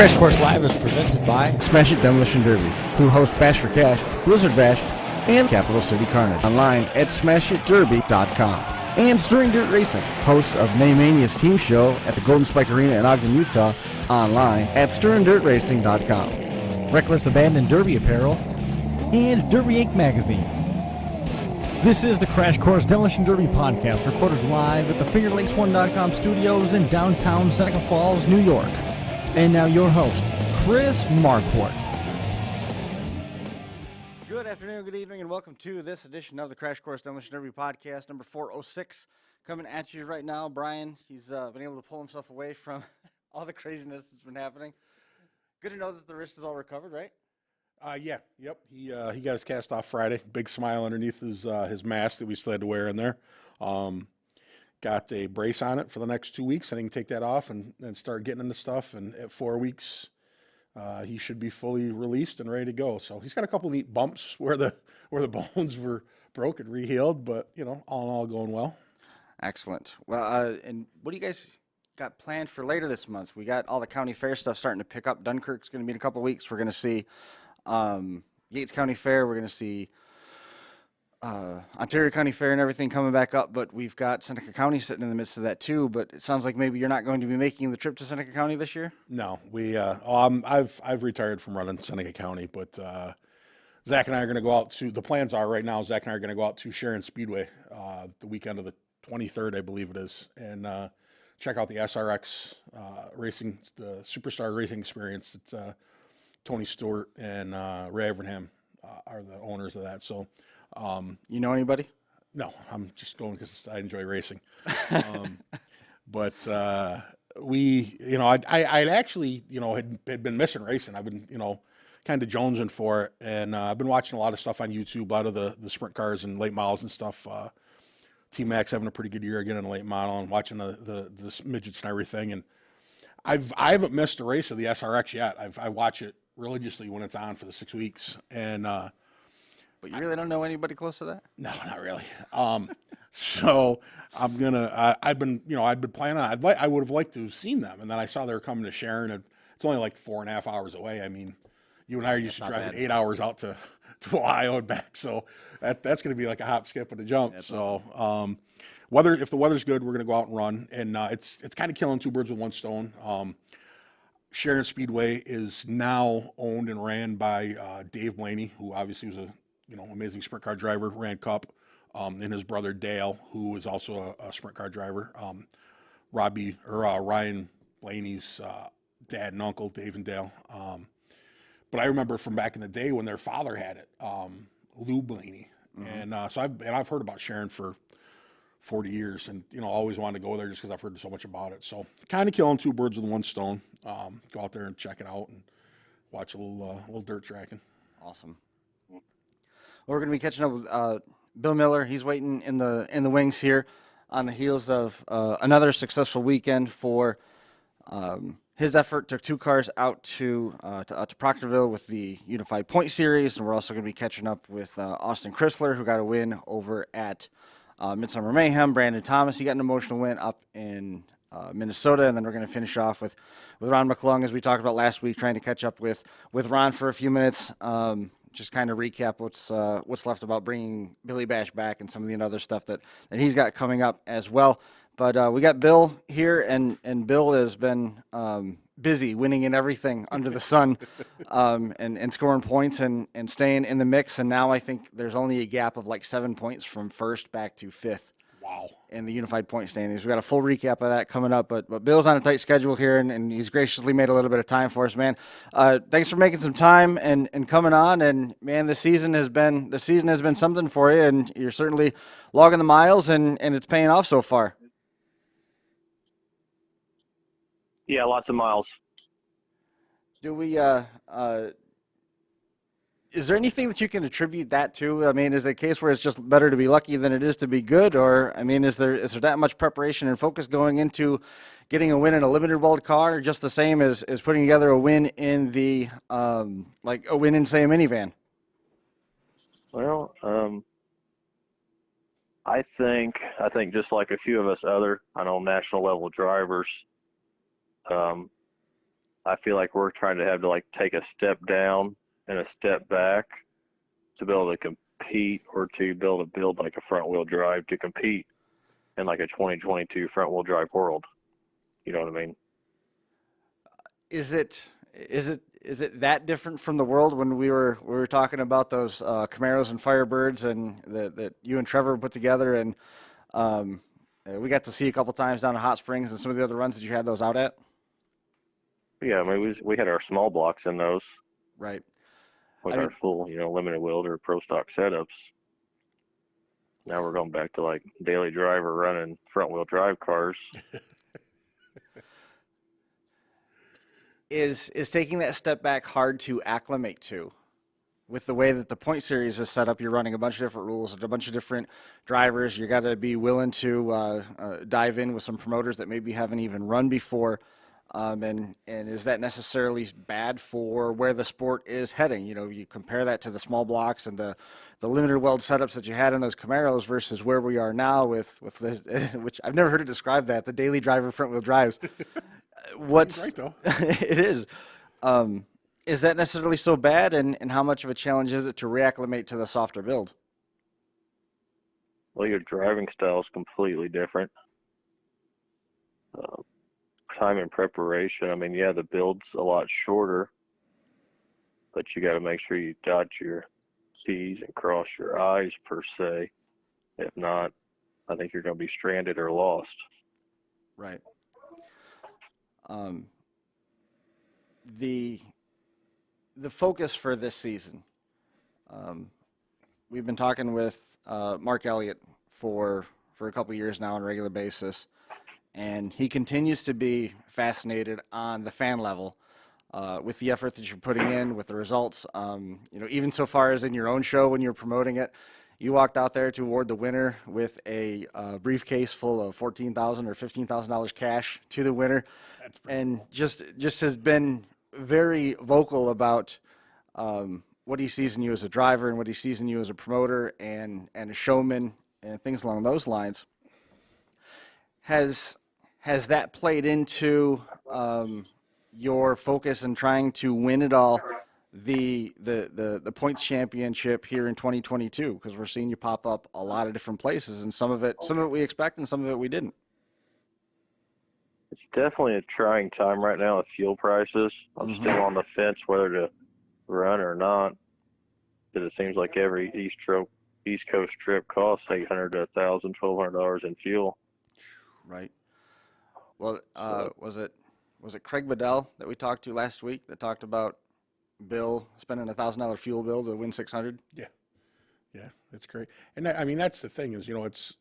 Crash Course Live is presented by Smash It Demolition Derbies, who host Bash for Cash, Blizzard Bash, and Capital City Carnage. Online at smashitderby.com. And Stirring Dirt Racing, host of Maymania's team show at the Golden Spike Arena in Ogden, Utah. Online at stirringdirtracing.com. Reckless Abandon Derby Apparel and Derby Inc. Magazine. This is the Crash Course Demolition Derby podcast, recorded live at the FingerLakes1.com studios in downtown Seneca Falls, New York. And now your host, Chris Marquardt. Good afternoon, good evening, and welcome to this edition of the Crash Course Demolition Derby podcast, number 406. Coming at you right now, Brian. He's been able to pull himself away from all the craziness that's been happening. Good to know that the wrist is all recovered, right? Yep. He got his cast off Friday. Big smile underneath his mask that we still had to wear in there. Got a brace on it for the next 2 weeks, and he can take that off and start getting into stuff. And at 4 weeks, he should be fully released and ready to go. So he's got a couple neat bumps where the bones were broken, rehealed, but all in all, going well. Excellent. Well, and what do you guys got planned for later this month? We got all the county fair stuff starting to pick up. Dunkirk's going to be in a couple weeks. We're going to see Yates County Fair. We're going to see Ontario County Fair and everything coming back up, but we've got Seneca County sitting in the midst of that too. But it sounds like maybe you're not going to be making the trip to Seneca County this year. No, I've retired from running Seneca County, but Zach and I are going to go out to. The plans are right now. Zach and I are going to go out to Sharon Speedway the weekend of the 23rd, I believe it is, and check out the SRX racing, the Superstar Racing Experience. It's Tony Stewart and Ray Evernham are the owners of that. So. You know anybody? No, I'm just going because I enjoy racing. But we, I'd actually, had been missing racing. I've been, kind of jonesing for it. And I've been watching a lot of stuff on YouTube, a lot of the sprint cars and late models and stuff. T-Max having a pretty good year again in late model and watching the midgets and everything. And I haven't missed a race of the SRX yet. I watch it religiously when it's on for the 6 weeks. And, but you really don't know anybody close to that? No, not really. So I'm gonna. I've been planning on. I would have liked to have seen them, and then I saw they were coming to Sharon. And it's only like 4.5 hours away. I mean, you and I are used to driving 8 hours out to Ohio and back. So that's going to be like a hop, skip, and a jump. That's so awesome. If the weather's good, we're going to go out and run, and it's kind of killing two birds with one stone. Sharon Speedway is now owned and ran by Dave Blaney, who obviously was a amazing sprint car driver, ran Cup, and his brother Dale, who is also a sprint car driver. Ryan Blaney's dad and uncle, Dave and Dale. But I remember from back in the day when their father had it, Lou Blaney, and so I've heard about Sharon for 40 years, and always wanted to go there just because I've heard so much about it. So kind of killing two birds with one stone. Go out there and check it out and watch a little dirt tracking. Awesome. We're going to be catching up with Bill Miller. He's waiting in the wings here on the heels of another successful weekend for his effort. Took two cars out to Proctorville with the Unified Point Series, and we're also going to be catching up with Austin Chrisler, who got a win over at MidSummer Mayhem. Brandon Thomas, he got an emotional win up in Minnesota, and then we're going to finish off with Ron McClung, as we talked about last week, trying to catch up with Ron for a few minutes. Just kind of recap what's left about bringing Billy Bash back and some of the other stuff that he's got coming up as well. But we got Bill here, and Bill has been busy winning in everything under the sun, and scoring points and staying in the mix. And now I think there's only a gap of like 7 points from first back to fifth. Wow. In the Unified Point standings. We've got a full recap of that coming up, but Bill's on a tight schedule here, and he's graciously made a little bit of time for us, man. Thanks for making some time and coming on, and man, the season has been something for you, and you're certainly logging the miles, and it's paying off so far. Yeah, lots of miles. Do we is there anything that you can attribute that to? I mean, is it a case where it's just better to be lucky than it is to be good? Or, I mean, is there that much preparation and focus going into getting a win in a limited world car, just the same as putting together a win in the, like a win in, say, a minivan? Well, I think just like a few of us other, national level drivers, I feel like we're trying to have to like take a step down and a step back to be able to compete, or to be able to build like a front wheel drive to compete in like a 2022 front wheel drive world. You know what I mean? Is it that different from the world when we were talking about those Camaros and Firebirds and that you and Trevor put together, and we got to see a couple times down at Hot Springs and some of the other runs that you had those out at? Yeah, I mean, we had our small blocks in those Right. with our full, limited wheeled or pro stock setups. Now we're going back to like daily driver running front wheel drive cars. Is taking that step back hard to acclimate to? With the way that the point series is set up, you're running a bunch of different rules and a bunch of different drivers. You got to be willing to dive in with some promoters that maybe haven't even run before. And is that necessarily bad for where the sport is heading? You compare that to the small blocks and the limited weld setups that you had in those Camaros versus where we are now with this, which I've never heard it described, that the daily driver front wheel drives. What's He's right though. It is. Is that necessarily so bad, and how much of a challenge is it to reacclimate to the softer build? Well, your driving style is completely different. Time and preparation. I mean, yeah, the build's a lot shorter, but you got to make sure you dot your T's and cross your I's per se. If not, I think you're going to be stranded or lost. Right. The focus for this season. We've been talking with Mark Elliott for a couple years now on a regular basis, and he continues to be fascinated on the fan level with the effort that you're putting in, with the results. Even so far as in your own show when you're promoting it, you walked out there to award the winner with a briefcase full of $14,000 or $15,000 cash to the winner, and cool. just has been very vocal about what he sees in you as a driver and what he sees in you as a promoter and a showman and things along those lines. Has that played into your focus in trying to win it all, the points championship here in 2022? Because we're seeing you pop up a lot of different places, and some of it we expect and some of it we didn't. It's definitely a trying time right now with fuel prices. I'm still on the fence whether to run or not, because it seems like every East Coast trip costs $800 to $1,000, $1,200 in fuel. Right. Well, was it Craig Bedell that we talked to last week that talked about Bill spending a $1,000 fuel bill to win 600? Yeah, that's great. And I mean, that's the thing is, it's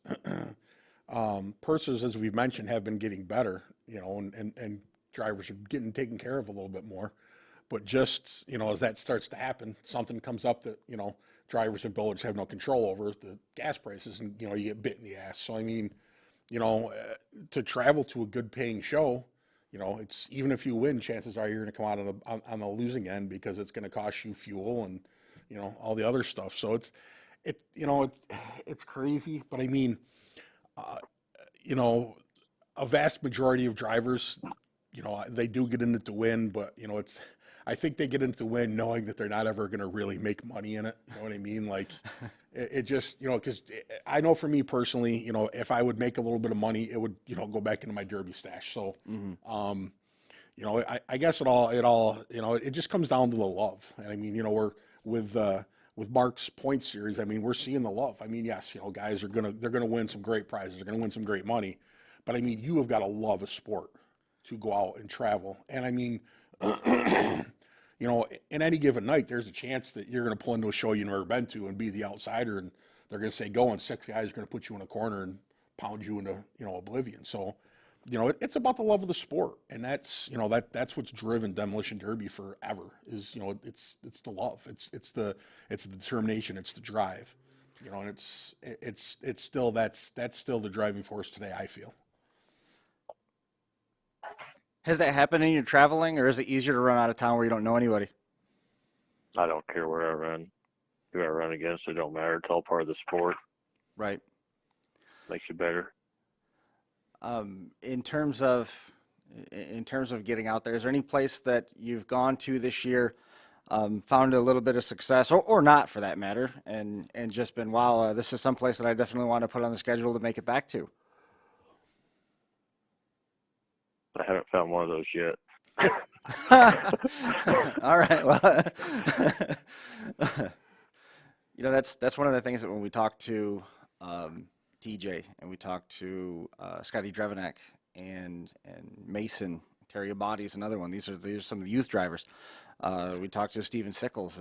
purses, as we've mentioned, have been getting better, and drivers are getting taken care of a little bit more. But just, as that starts to happen, something comes up that, drivers and builders have no control over, the gas prices, and, you get bit in the ass. So, I mean, to travel to a good paying show, it's, even if you win, chances are you're going to come out on the losing end, because it's going to cost you fuel and, all the other stuff. So it's crazy. But I mean, a vast majority of drivers, they do get in it to win, but I think they get into the win knowing that they're not ever going to really make money in it. You know what I mean? Like it just, because I know for me personally, if I would make a little bit of money, it would, go back into my derby stash. So, I guess it just comes down to the love. And I mean, we're with Mark's point series, I mean, we're seeing the love. I mean, yes, guys they're going to win some great prizes. They're going to win some great money, but I mean, you have got to love a sport to go out and travel. And I mean, in any given night, there's a chance that you're going to pull into a show you've never been to and be the outsider, and they're going to say go, and 6 guys are going to put you in a corner and pound you into oblivion. So, it's about the love of the sport, and that's that's what's driven Demolition Derby forever. Is it's the love, it's the determination, it's the drive, and it's still that's still the driving force today, I feel. Has that happened in your traveling, or is it easier to run out of town where you don't know anybody? I don't care where I run. Who I run against, it don't matter. It's all part of the sport. Right. Makes you better. In terms of in terms of getting out there? Is there any place that you've gone to this year, found a little bit of success, or not for that matter, and just been, wow, this is some place that I definitely want to put on the schedule to make it back to? I haven't found one of those yet. All right. Well, that's one of the things that when we talk to TJ and we talk to Scotty Drevenak and Mason, Terry Abadi's another one. These are some of the youth drivers. We talked to Steven Sickles.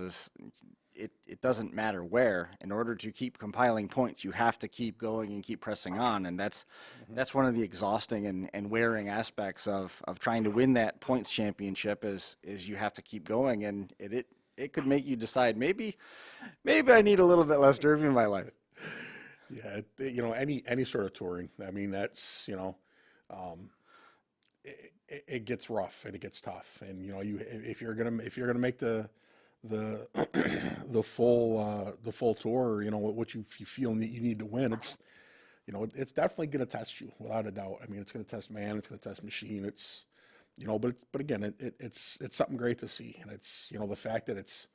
It doesn't matter where. In order to keep compiling points, you have to keep going and keep pressing on, and that's one of the exhausting and wearing aspects of trying to win that points championship is you have to keep going, and it could make you decide maybe I need a little bit less derby in my life. Yeah, any sort of touring. I mean, that's it gets rough and it gets tough, and if you're gonna make the full tour, what you feel you need to win, it's definitely going to test you without a doubt. I mean, it's going to test man, it's going to test machine. It's but again, it's something great to see, and it's the fact that it's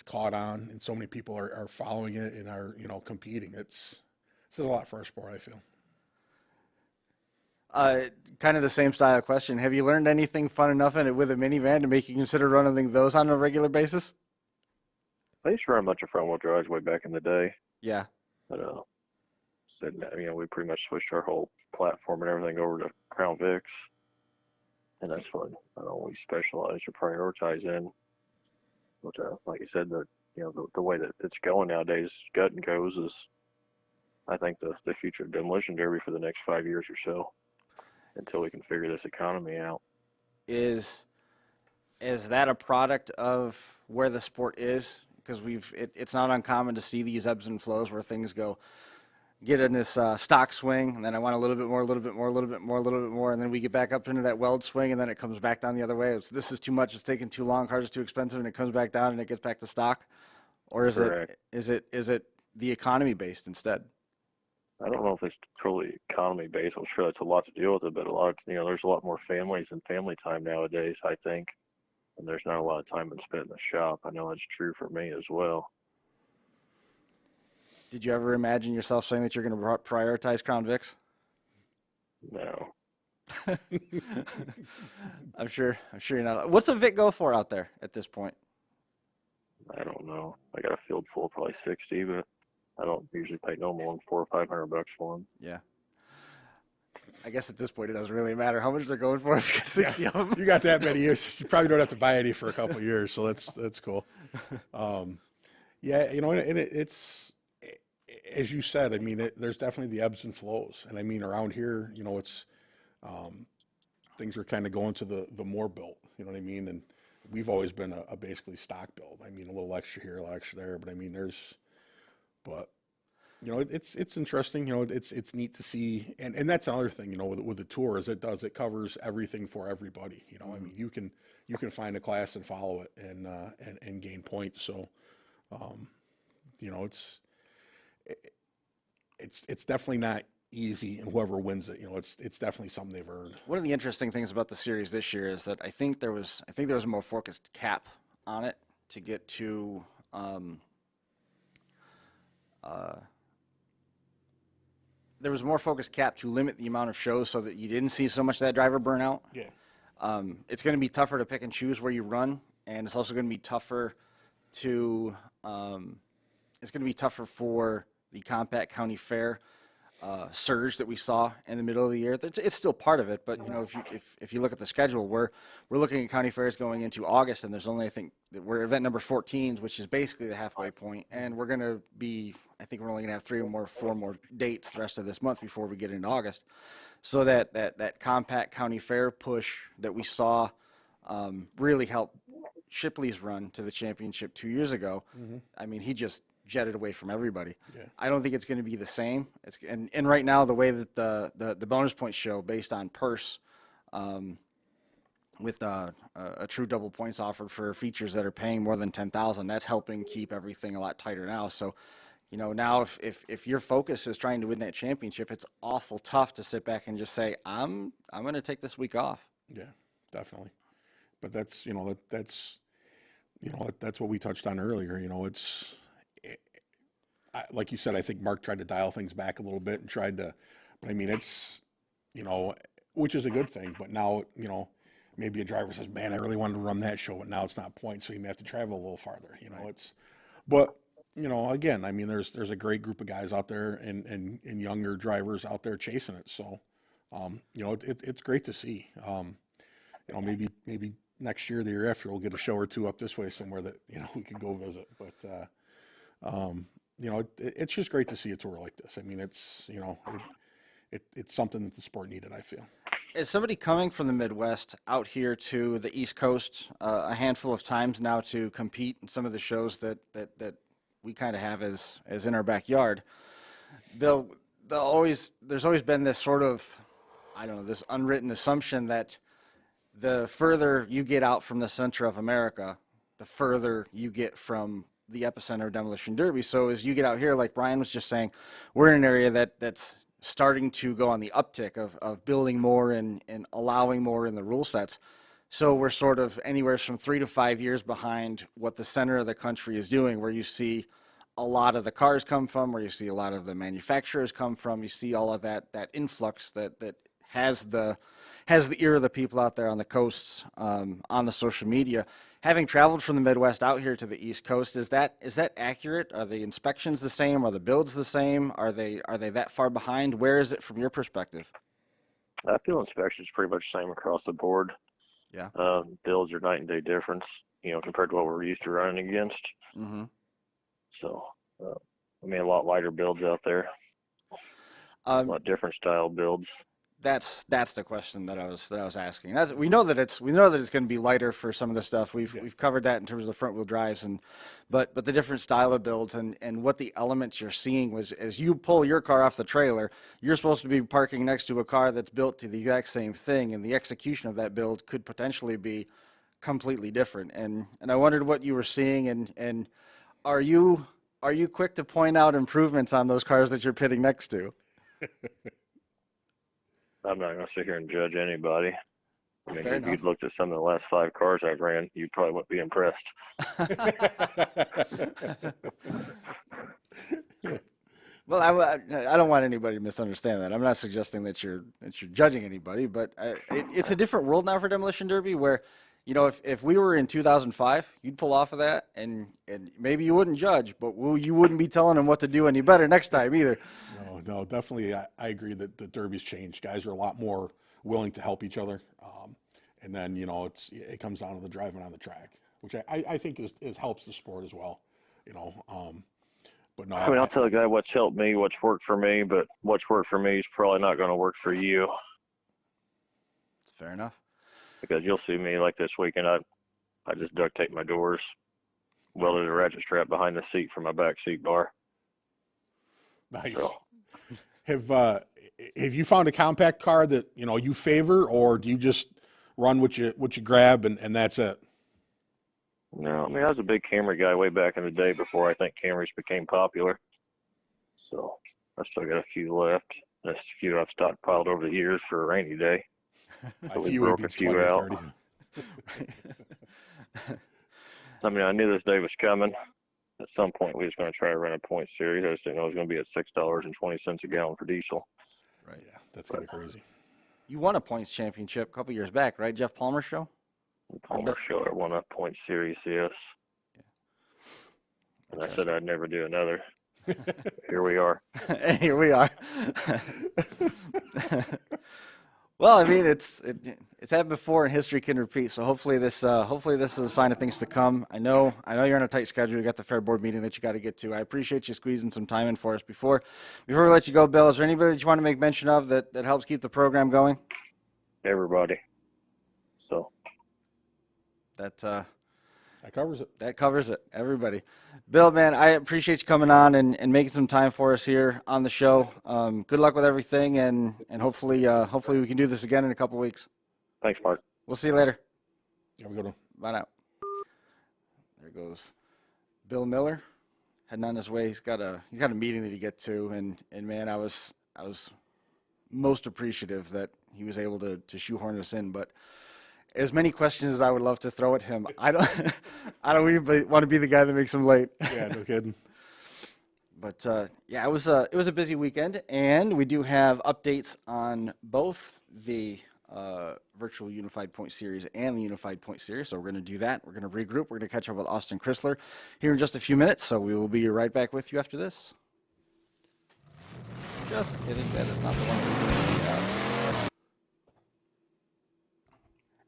caught on and so many people are following it and are competing. It says a lot for our sport, I feel. Kind of the same style question. Have you learned anything fun enough in it with a minivan to make you consider running those on a regular basis? I used to run a bunch of front-wheel drives way back in the day. Yeah. But we pretty much switched our whole platform and everything over to Crown Vics, and that's what we specialize or prioritize in. But like you said, the way that it's going nowadays, gut and goes is, I think, the future of Demolition Derby for the next 5 years or so, until we can figure this economy out. Is that a product of where the sport is? Because it's not uncommon to see these ebbs and flows where things get in this stock swing, and then I want a little bit more, a little bit more, a little bit more, a little bit more, and then we get back up into that weld swing, and then it comes back down the other way. This is too much, it's taking too long, cars are too expensive, and it comes back down and it gets back to stock? Or is it the economy based instead? I don't know if it's totally economy based. I'm sure that's a lot to deal with it, but there's a lot more families and family time nowadays, I think, and there's not a lot of time spent in the shop. I know that's true for me as well. Did you ever imagine yourself saying that you're going to prioritize Crown Vics? No. I'm sure you're not. What's a Vic go for out there at this point? I don't know. I got a field full of probably 60, but I don't usually pay no more than $400 or $500 for them. Yeah. I guess at this point it doesn't really matter how much they're going for. If you got 60 of them. You got that many years. You probably don't have to buy any for a couple of years, so that's cool. Yeah, and it's as you said. I mean, there's definitely the ebbs and flows, and I mean around here, it's things are kind of going to the more built. You know what I mean? And we've always been a basically stock build. I mean, a little extra here, a little extra there, but I mean, but it's interesting. It's neat to see, and that's another thing. With the tour, is it covers everything for everybody. I mean, you can find a class and follow it and gain points. So, it's definitely not easy, and whoever wins it, it's definitely something they've earned. One of the interesting things about the series this year is that I think there was a more focused cap on it to get to. There was more focused cap to limit the amount of shows so that you didn't see so much of that driver burnout. Yeah. It's going to be tougher to pick and choose where you run, and it's also going to be tougher for the compact county fair surge that we saw in the middle of the year. It's still part of it, but if you look at the schedule, we're looking at county fairs going into August, and there's only, I think, we're event number 14, which is basically the halfway point, and we're going to be, I think we're only going to have 4 more dates the rest of this month before we get into August. So that compact county fair push that we saw really helped Shipley's run to the championship 2 years ago. Mm-hmm. I mean, he just jetted away from everybody. Yeah. I don't think it's going to be the same. And right now, the way that the bonus points show based on purse, with a true double points offered for features that are paying more than $10,000, that's helping keep everything a lot tighter now. So now if your focus is trying to win that championship, it's awful tough to sit back and just say, I'm going to take this week off. Yeah, definitely. But that's that's what we touched on earlier. Like you said, I think Mark tried to dial things back a little bit and but I mean, it's, which is a good thing. But now, maybe a driver says, man, I really wanted to run that show, but now it's not points, so you may have to travel a little farther. But again, I mean, there's a great group of guys out there and younger drivers out there chasing it. So, it's great to see. Maybe next year, the year after, we'll get a show or two up this way somewhere that, we could go visit. But, it's just great to see a tour like this. I mean, it's, it's something that the sport needed, I feel. As somebody coming from the Midwest out here to the East Coast a handful of times now to compete in some of the shows that we kind of have as in our backyard, Bill, there's always been this sort of, this unwritten assumption that the further you get out from the center of America, the further you get from the epicenter of Demolition Derby. So as you get out here, like Brian was just saying, we're in an area that's starting to go on the uptick of building more and allowing more in the rule sets. So we're sort of anywhere from 3 to 5 years behind what the center of the country is doing, where you see a lot of the cars come from, where you see a lot of the manufacturers come from. You see all of that influx that has the ear of the people out there on the coasts, on the social media. Having traveled from the Midwest out here to the East Coast, is that accurate? Are the inspections the same? Are the builds the same? Are they that far behind? Where is it from your perspective? I feel inspections pretty much the same across the board. Yeah. Builds are night and day difference, compared to what we're used to running against. Mm-hmm. So, a lot lighter builds out there. A lot different style builds. That's the question that I was asking. We know that it's going to be lighter for some of the stuff. We've covered that in terms of the front wheel drives but the different style of builds and what the elements you're seeing was as you pull your car off the trailer, you're supposed to be parking next to a car that's built to the exact same thing, and the execution of that build could potentially be completely different. And I wondered what you were seeing, and are you quick to point out improvements on those cars that you're pitting next to? I'm not going to sit here and judge anybody. I mean, Fair if enough. you'd looked at some of the last 5 cars I've ran, you probably wouldn't be impressed. Well, I don't want anybody to misunderstand that. I'm not suggesting that you're judging anybody, but it's a different world now for Demolition Derby where, if we were in 2005, you'd pull off of that and maybe you wouldn't judge, but you wouldn't be telling them what to do any better next time either. No, definitely. I agree that the Derby's changed. Guys are a lot more willing to help each other. And then, it comes down to the driving on the track, which I think helps the sport as well, But no, I'll tell a guy what's helped me, what's worked for me, but what's worked for me is probably not going to work for you. It's fair enough. Because you'll see me like this weekend, I just duct tape my doors, welded a ratchet strap behind the seat for my back seat bar. Nice. So, have you found a compact car that you favor, or do you just run what you grab and that's it? No, I was a big Camry guy way back in the day before I think Camrys became popular. So I still got a few left. There's a few I've stockpiled over the years for a rainy day. We broke a few out. I knew this day was coming. At some point, we was going to try to run a point series. I just didn't know it was going to be at $6.20 a gallon for diesel. Right. Yeah, that's kind of crazy. You won a points championship a couple years back, right? Jeff Palmer show? Palmer show, I won a point series, yes. Yeah. And I said I'd never do another. Here we are. Here we are. Well, it's happened before, and history can repeat. So hopefully this is a sign of things to come. I know you're on a tight schedule. You got the fair board meeting that you got to get to. I appreciate you squeezing some time in for us. Before we let you go, Bill, is there anybody that you want to make mention of that helps keep the program going? Everybody. So that covers it. That covers it. Everybody. Bill, man, I appreciate you coming on and making some time for us here on the show. Good luck with everything, and hopefully we can do this again in a couple weeks. Thanks, Mark. We'll see you later. Have a good one. Bye now. There goes Bill Miller, heading on his way. He's got a meeting that he get to, and man, I was most appreciative that he was able to shoehorn us in. But as many questions as I would love to throw at him, I don't even want to be the guy that makes him late. Yeah, no kidding. But yeah, it was a busy weekend, and we do have updates on both the virtual Unified Point Series and the Unified Point Series. So we're going to do that. We're going to regroup. We're going to catch up with Austin Chrisler here in just a few minutes. So we will be right back with you after this. Just kidding. That is not the one we're doing.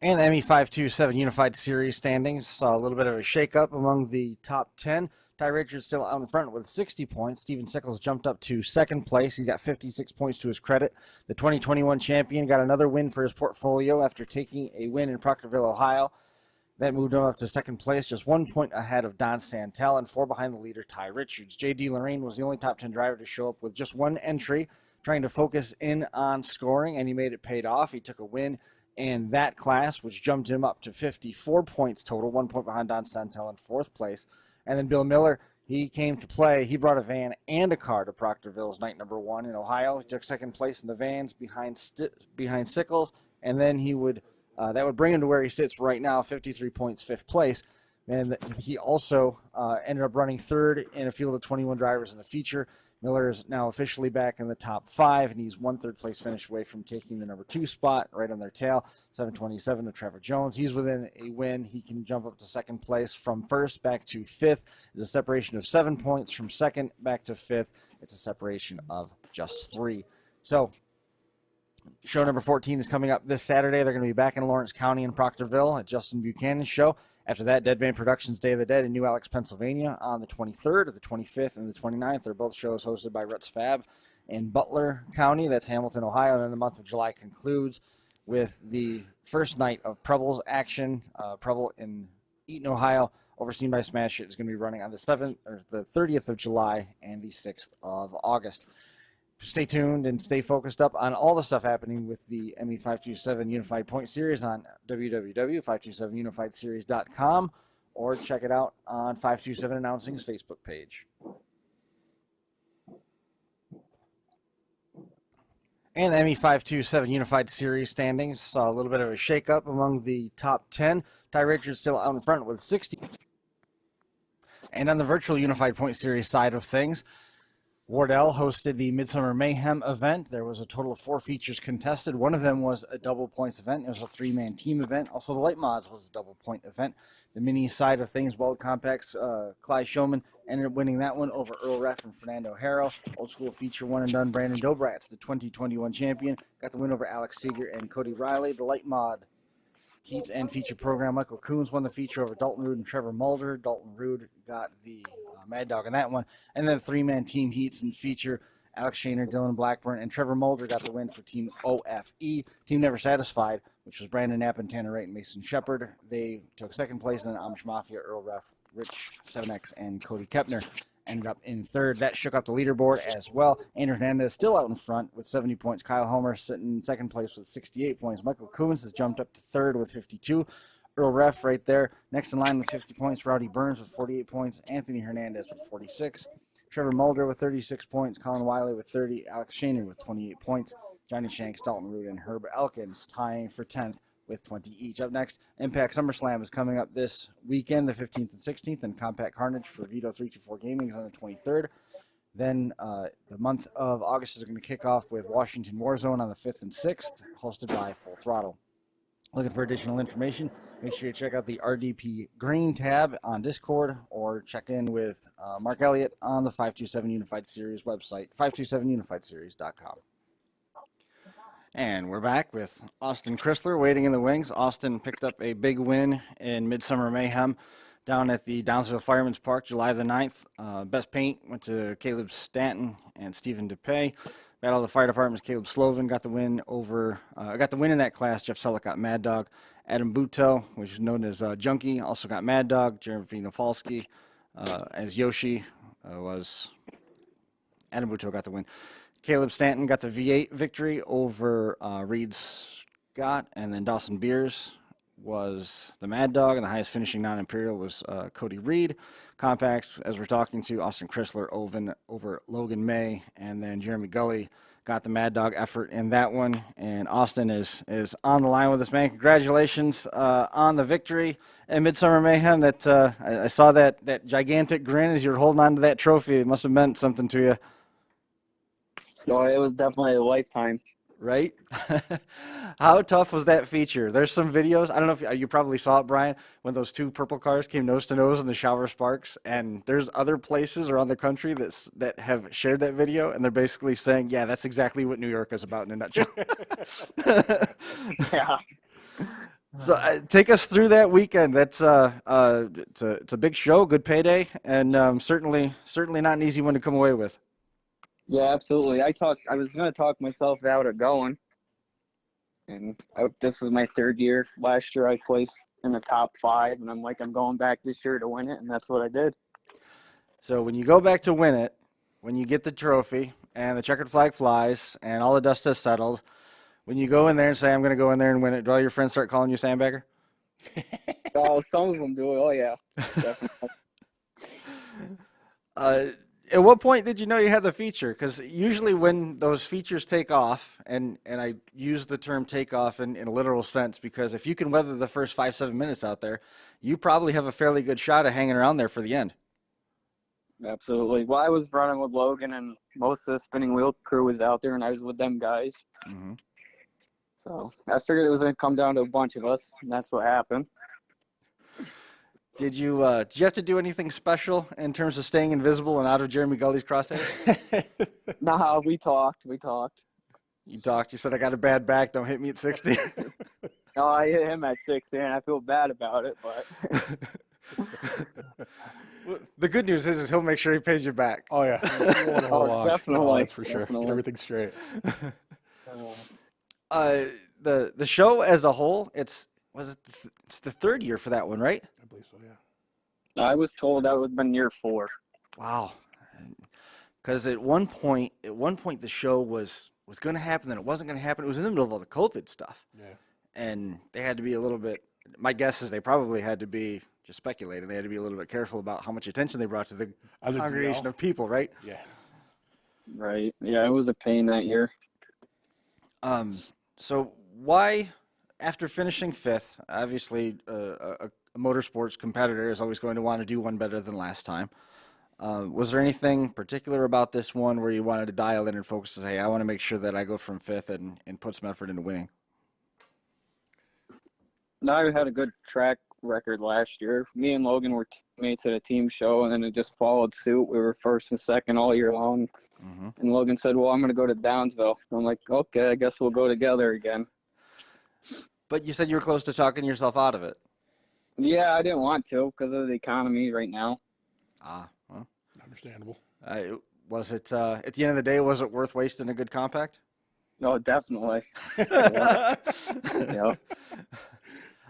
And the ME527 Unified Series standings saw a little bit of a shakeup among the top 10. Ty Richards still out in front with 60 points. Steven Sickles jumped up to second place. He's got 56 points to his credit. The 2021 champion got another win for his portfolio after taking a win in Proctorville, Ohio. That moved him up to second place, just 1 point ahead of Don Santel and 4 behind the leader, Ty Richards. J.D. Lorraine was the only top 10 driver to show up with just one entry, trying to focus in on scoring, and he made it paid off. He took a win in that class, which jumped him up to 54 points total, 1 point behind Don Santel in fourth place. And then Bill Miller, he came to play. He brought a van and a car to Proctorville's night number 1 in Ohio. He took second place in the vans behind Sickles, and then he would that would bring him to where he sits right now, 53 points, fifth place. And he also ended up running third in a field of 21 drivers in the feature. Miller is now officially back in the top 5, and he's 1 third place finish away from taking the number 2 spot right on their tail, 727 of Trevor Jones. He's within a win. He can jump up to second place from first back to fifth. It's a separation of 7 points from second back to fifth. It's a separation of just 3. So show number 14 is coming up this Saturday. They're going to be back in Lawrence County in Proctorville at Justin Buchanan's show. After that, Dead Man Productions Day of the Dead in New Alex, Pennsylvania on the 23rd, the 25th, and the 29th. They're both shows hosted by Ruts Fab in Butler County. That's Hamilton, Ohio. And then the month of July concludes with the first night of Preble's action. Preble in Eaton, Ohio, overseen by Smash It, is going to be running on the 30th of July and the 6th of August. Stay tuned and stay focused up on all the stuff happening with the ME527 Unified Point Series on www.527unifiedseries.com or check it out on 527 Announcing's Facebook page. And the ME527 Unified Series standings saw a little bit of a shakeup among the top 10. Ty Richards still out in front with 60. And on the virtual Unified Point Series side of things, Wardell hosted the MidSummer Mayhem event. There was a total of 4 features contested. One of them was a double points event. It was a 3-man team event. Also, the light mods was a double point event. The mini side of things, Weld Compacts, Clyde Showman ended up winning that one over Earl Reff and Fernando Harrow. Old school feature one and done, Brandon Dobratz, the 2021 champion, got the win over Alex Seeger and Cody Riley. The light mod heats and feature program, Michael Coons won the feature over Dalton Rude and Trevor Mulder. Dalton Rude got the Mad Dog in that one. And then the 3-man team heats and feature, Alex Shaner, Dylan Blackburn, and Trevor Mulder got the win for Team OFE. Team Never Satisfied, which was Brandon Knapp and Tanner Wright and Mason Shepard. They took second place, and then Amish Mafia, Earl Reff, Rich 7X, and Cody Kepner ended up in third. That shook up the leaderboard as well. Andrew Hernandez still out in front with 70 points. Kyle Homer sitting in second place with 68 points. Michael Coons has jumped up to third with 52. Earl Reff right there. Next in line with 50 points, Rowdy Burns with 48 points. Anthony Hernandez with 46. Trevor Mulder with 36 points. Colin Wiley with 30. Alex Shaner with 28 points. Johnny Shanks, Dalton Root, and Herb Elkins tying for 10th with 20 each. Up next, Impact SummerSlam is coming up this weekend, the 15th and 16th, and Compact Carnage for Vito 324 Gaming is on the 23rd. Then the month of August is going to kick off with Washington Warzone on the 5th and 6th, hosted by Full Throttle. Looking for additional information, make sure you check out the RDP Green tab on Discord or check in with Mark Elliott on the 527 Unified Series website, 527unifiedseries.com. And we're back with Austin Chrisler waiting in the wings. Austin picked up a big win in MidSummer Mayhem down at the Downsville Fireman's Park, July the 9th. Best paint went to Caleb Stanton and Stephen DePay. Battle of the Fire Department's Caleb Slovin got the win in that class. Jeff Selleck got Mad Dog. Adam Buto, which is known as Junkie, also got Mad Dog. Jeremy Falski as Yoshi was Adam Buto got the win. Caleb Stanton got the V8 victory over Reed Scott, and then Dawson Beers was the Mad Dog, and the highest finishing non-Imperial was Cody Reed. Compacts, as we're talking to, Austin Chrisler over Logan May, and then Jeremy Gully got the Mad Dog effort in that one. And Austin is on the line with us, man. Congratulations on the victory in MidSummer Mayhem. That I saw that gigantic grin as you were holding on to that trophy. It must have meant something to you. Oh, it was definitely a lifetime. Right? How tough was that feature? There's some videos. I don't know if you probably saw it, Brian, when those two purple cars came nose to nose in the shower sparks. And there's other places around the country that have shared that video, and they're basically saying, "Yeah, that's exactly what New York is about in a nutshell." Yeah. So take us through that weekend. That's it's a big show, good payday, and certainly not an easy one to come away with. Yeah, absolutely. I was going to talk myself out of going. And this was my third year. Last year I placed in the top 5, and I'm going back this year to win it, and that's what I did. So when you go back to win it, when you get the trophy and the checkered flag flies and all the dust has settled, when you go in there and say, "I'm going to go in there and win it," do all your friends start calling you sandbagger? Oh, some of them do. Oh, yeah. Definitely. At what point did you know you had the feature? Because usually when those features take off, and I use the term take off in a literal sense, because if you can weather the first 5-7 minutes out there, you probably have a fairly good shot at hanging around there for the end. Absolutely. Well, I was running with Logan, and most of the spinning wheel crew was out there, and I was with them guys. Mm-hmm. So I figured it was going to come down to a bunch of us, and that's what happened. Did you have to do anything special in terms of staying invisible and out of Jeremy Gully's crosshairs? Nah, we talked. You talked. You said, "I got a bad back. Don't hit me at 60." No, I hit him at 60, and I feel bad about it, but. Well, the good news is he'll make sure he pays you back. Oh, yeah. Oh, definitely. Oh, that's for sure. Definitely. Get everything straight. The show as a whole, it's the third year for that one, right? I believe so, yeah. I was told that would have been year 4. Wow. Because at one point the show was going to happen, then it wasn't going to happen. It was in the middle of all the COVID stuff. Yeah. And they had to be a little bit, my guess is they probably had to be, just speculating, they had to be a little bit careful about how much attention they brought to the congregation of people, right? Yeah. Right. Yeah, it was a pain that year. So why, after finishing 5th, obviously a motorsports competitor is always going to want to do one better than last time. Was there anything particular about this one where you wanted to dial in and focus and say, "Hey, I want to make sure that I go from 5th and put some effort into winning"? I had a good track record last year. Me and Logan were teammates at a team show, and then it just followed suit. We were 1st and 2nd all year long. Mm-hmm. And Logan said, "Well, I'm going to go to Downsville." I'm like, "Okay, I guess we'll go together again." But you said you were close to talking yourself out of it. Yeah, I didn't want to because of the economy right now. Well, understandable. Was it at the end of the day? Was it worth wasting a good compact? No, definitely. Yeah.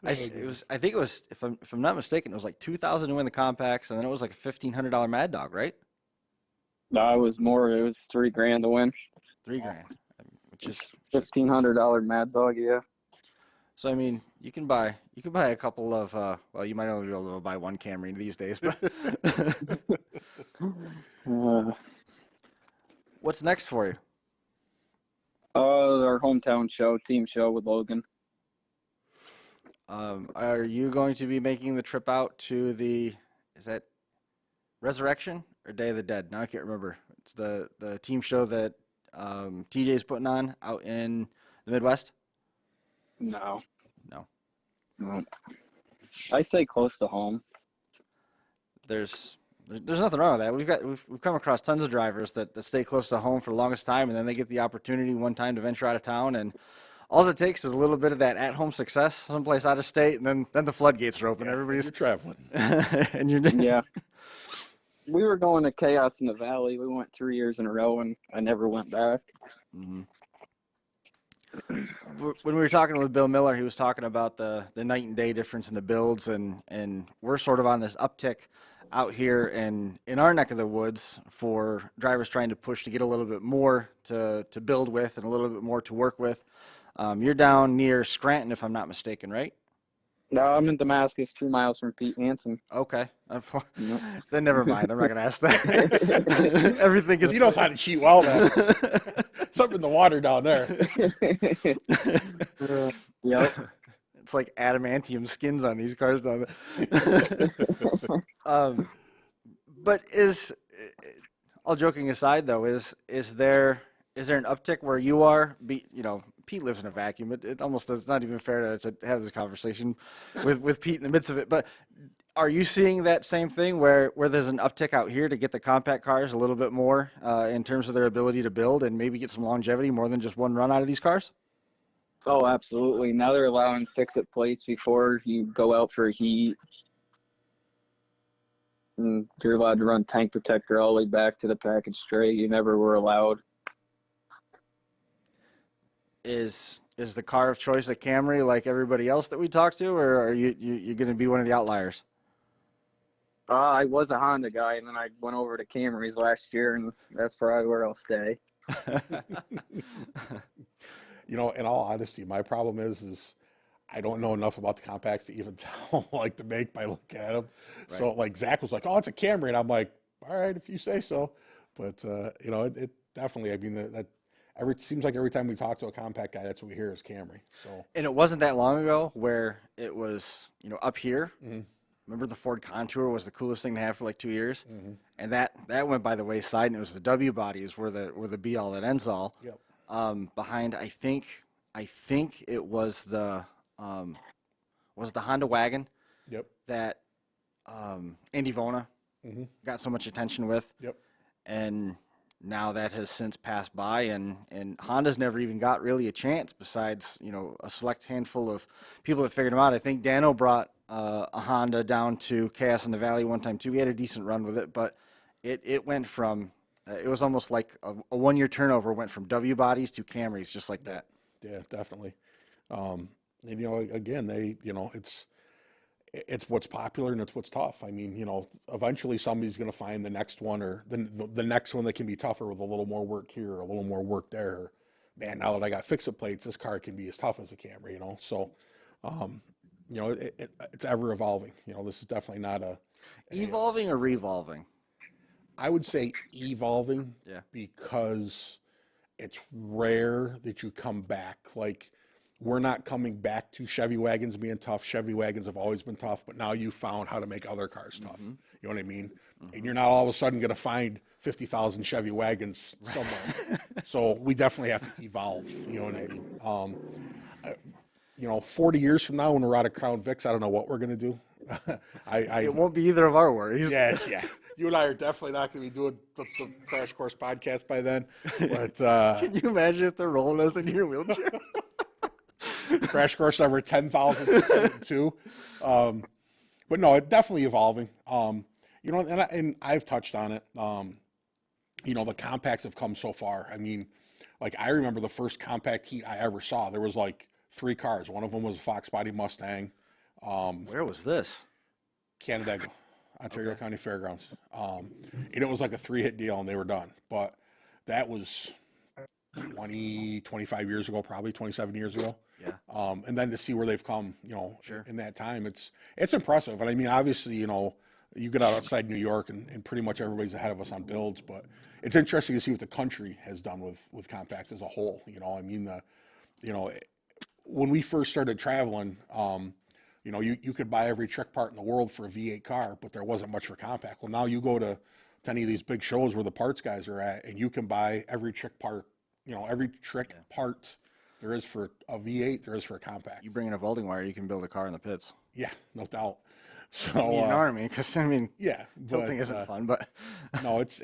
I think it was, if I'm not mistaken, it was like $2,000 to win the compacts, and then it was like a $1,500 Mad Dog, right? No, it was more. It was $3,000 to win. $3,000, which is $1,500 Mad Dog. Yeah. So I mean, you can buy a couple of. Well, you might only be able to buy one Camry these days, but. What's next for you? Our hometown show, team show with Logan. Are you going to be making the trip out to is that Resurrection or Day of the Dead? Now I can't remember. It's the team show that TJ's putting on out in the Midwest? No. No. I stay close to home. There's nothing wrong with that. We've come across tons of drivers that stay close to home for the longest time, and then they get the opportunity one time to venture out of town, and all it takes is a little bit of that at-home success someplace out of state, and then the floodgates are open. Yeah, Everybody's traveling. And you're Yeah. We were going to Chaos in the Valley. We went 3 years in a row, and I never went back. Mm-hmm. When we were talking with Bill Miller, he was talking about the night and day difference in the builds, and we're sort of on this uptick out here in our neck of the woods for drivers trying to push to get a little bit more to build with and a little bit more to work with. You're down near Scranton, if I'm not mistaken, right? No, I'm in Damascus, 2 miles from Pete Hansen. Okay. Yep. Then never mind. I'm not going to ask that. Everything is. You know how to cheat well, then. Something in the water down there. Yep. It's like adamantium skins on these cars down there. But all joking aside, though, is there an uptick where you are? Pete lives in a vacuum. It almost is not even fair to have this conversation with Pete in the midst of it. But are you seeing that same thing where there's an uptick out here to get the compact cars a little bit more in terms of their ability to build and maybe get some longevity more than just one run out of these cars? Oh, absolutely. Now they're allowing fix-it plates before you go out for heat. And you're allowed to run tank protector all the way back to the package straight. You never were allowed. Is the car of choice a Camry like everybody else that we talked to, or are you going to be one of the outliers? I was a Honda guy, and then I went over to Camrys last year, and that's probably where I'll stay. In all honesty, my problem is I don't know enough about the compacts to even tell to make by looking at them. Right. So Zach was like, "Oh, it's a Camry," and I'm like, "All right, if you say so." But it definitely. I mean, that seems like every time we talk to a compact guy, that's what we hear is Camry. So. And it wasn't that long ago where it was up here. Mm-hmm. Remember the Ford Contour was the coolest thing to have for like 2 years, mm-hmm. and that went by the wayside. And it was the W bodies were the be all that ends all. Yep. Behind, I think it was the Honda wagon. Yep. That Andy Vona mm-hmm. got so much attention with. Yep. And now that has since passed by, and Honda's never even got really a chance besides a select handful of people that figured them out. I think Dano brought a Honda down to Chaos in the Valley one time too. He had a decent run with it, but it went from it was almost like a 1 year turnover. Went from W bodies to Camrys just like that. Yeah, definitely. And again, it's what's popular and it's what's tough. I mean, eventually somebody's going to find the next one or the next one that can be tougher with a little more work here or a little more work there. Or, man, now that I got fix-it plates, this car can be as tough as a Camry, So, it's ever evolving. This is definitely not evolving or revolving. I would say evolving. Yeah. Because it's rare that you come back. We're not coming back to Chevy wagons being tough. Chevy wagons have always been tough, but now you found how to make other cars tough. Mm-hmm. You know what I mean? Mm-hmm. And you're not all of a sudden going to find 50,000 Chevy wagons somewhere. So we definitely have to evolve. You know what I mean? 40 years from now when we're out of Crown Vics, I don't know what we're going to do. It won't be either of our worries. Yeah. You and I are definitely not going to be doing the Crash Course podcast by then. But can you imagine if they're rolling us in your wheelchair? Crash Course number 10,002. But no, it's definitely evolving. And I've touched on it. The compacts have come so far. I mean, I remember the first compact heat I ever saw. There was 3 cars. One of them was a Fox Body Mustang. Where was this? Canandaigua, Ontario County Fairgrounds. And it was like a 3-hit deal, and they were done. But that was 25 years ago, probably 27 years ago. Yeah. And then to see where they've come, Sure. in that time, it's impressive. And I mean, obviously, you get outside New York and pretty much everybody's ahead of us on builds, but it's interesting to see what the country has done with compacts as a whole. I mean, when we first started traveling, you could buy every trick part in the world for a V8 car, but there wasn't much for compact. Well, now you go to any of these big shows where the parts guys are at, and you can buy every trick part, part there is for a V8, there is for a compact. You bring in a welding wire, you can build a car in the pits. Yeah, no doubt. So you need an army, because yeah, tilting isn't fun, but no, it's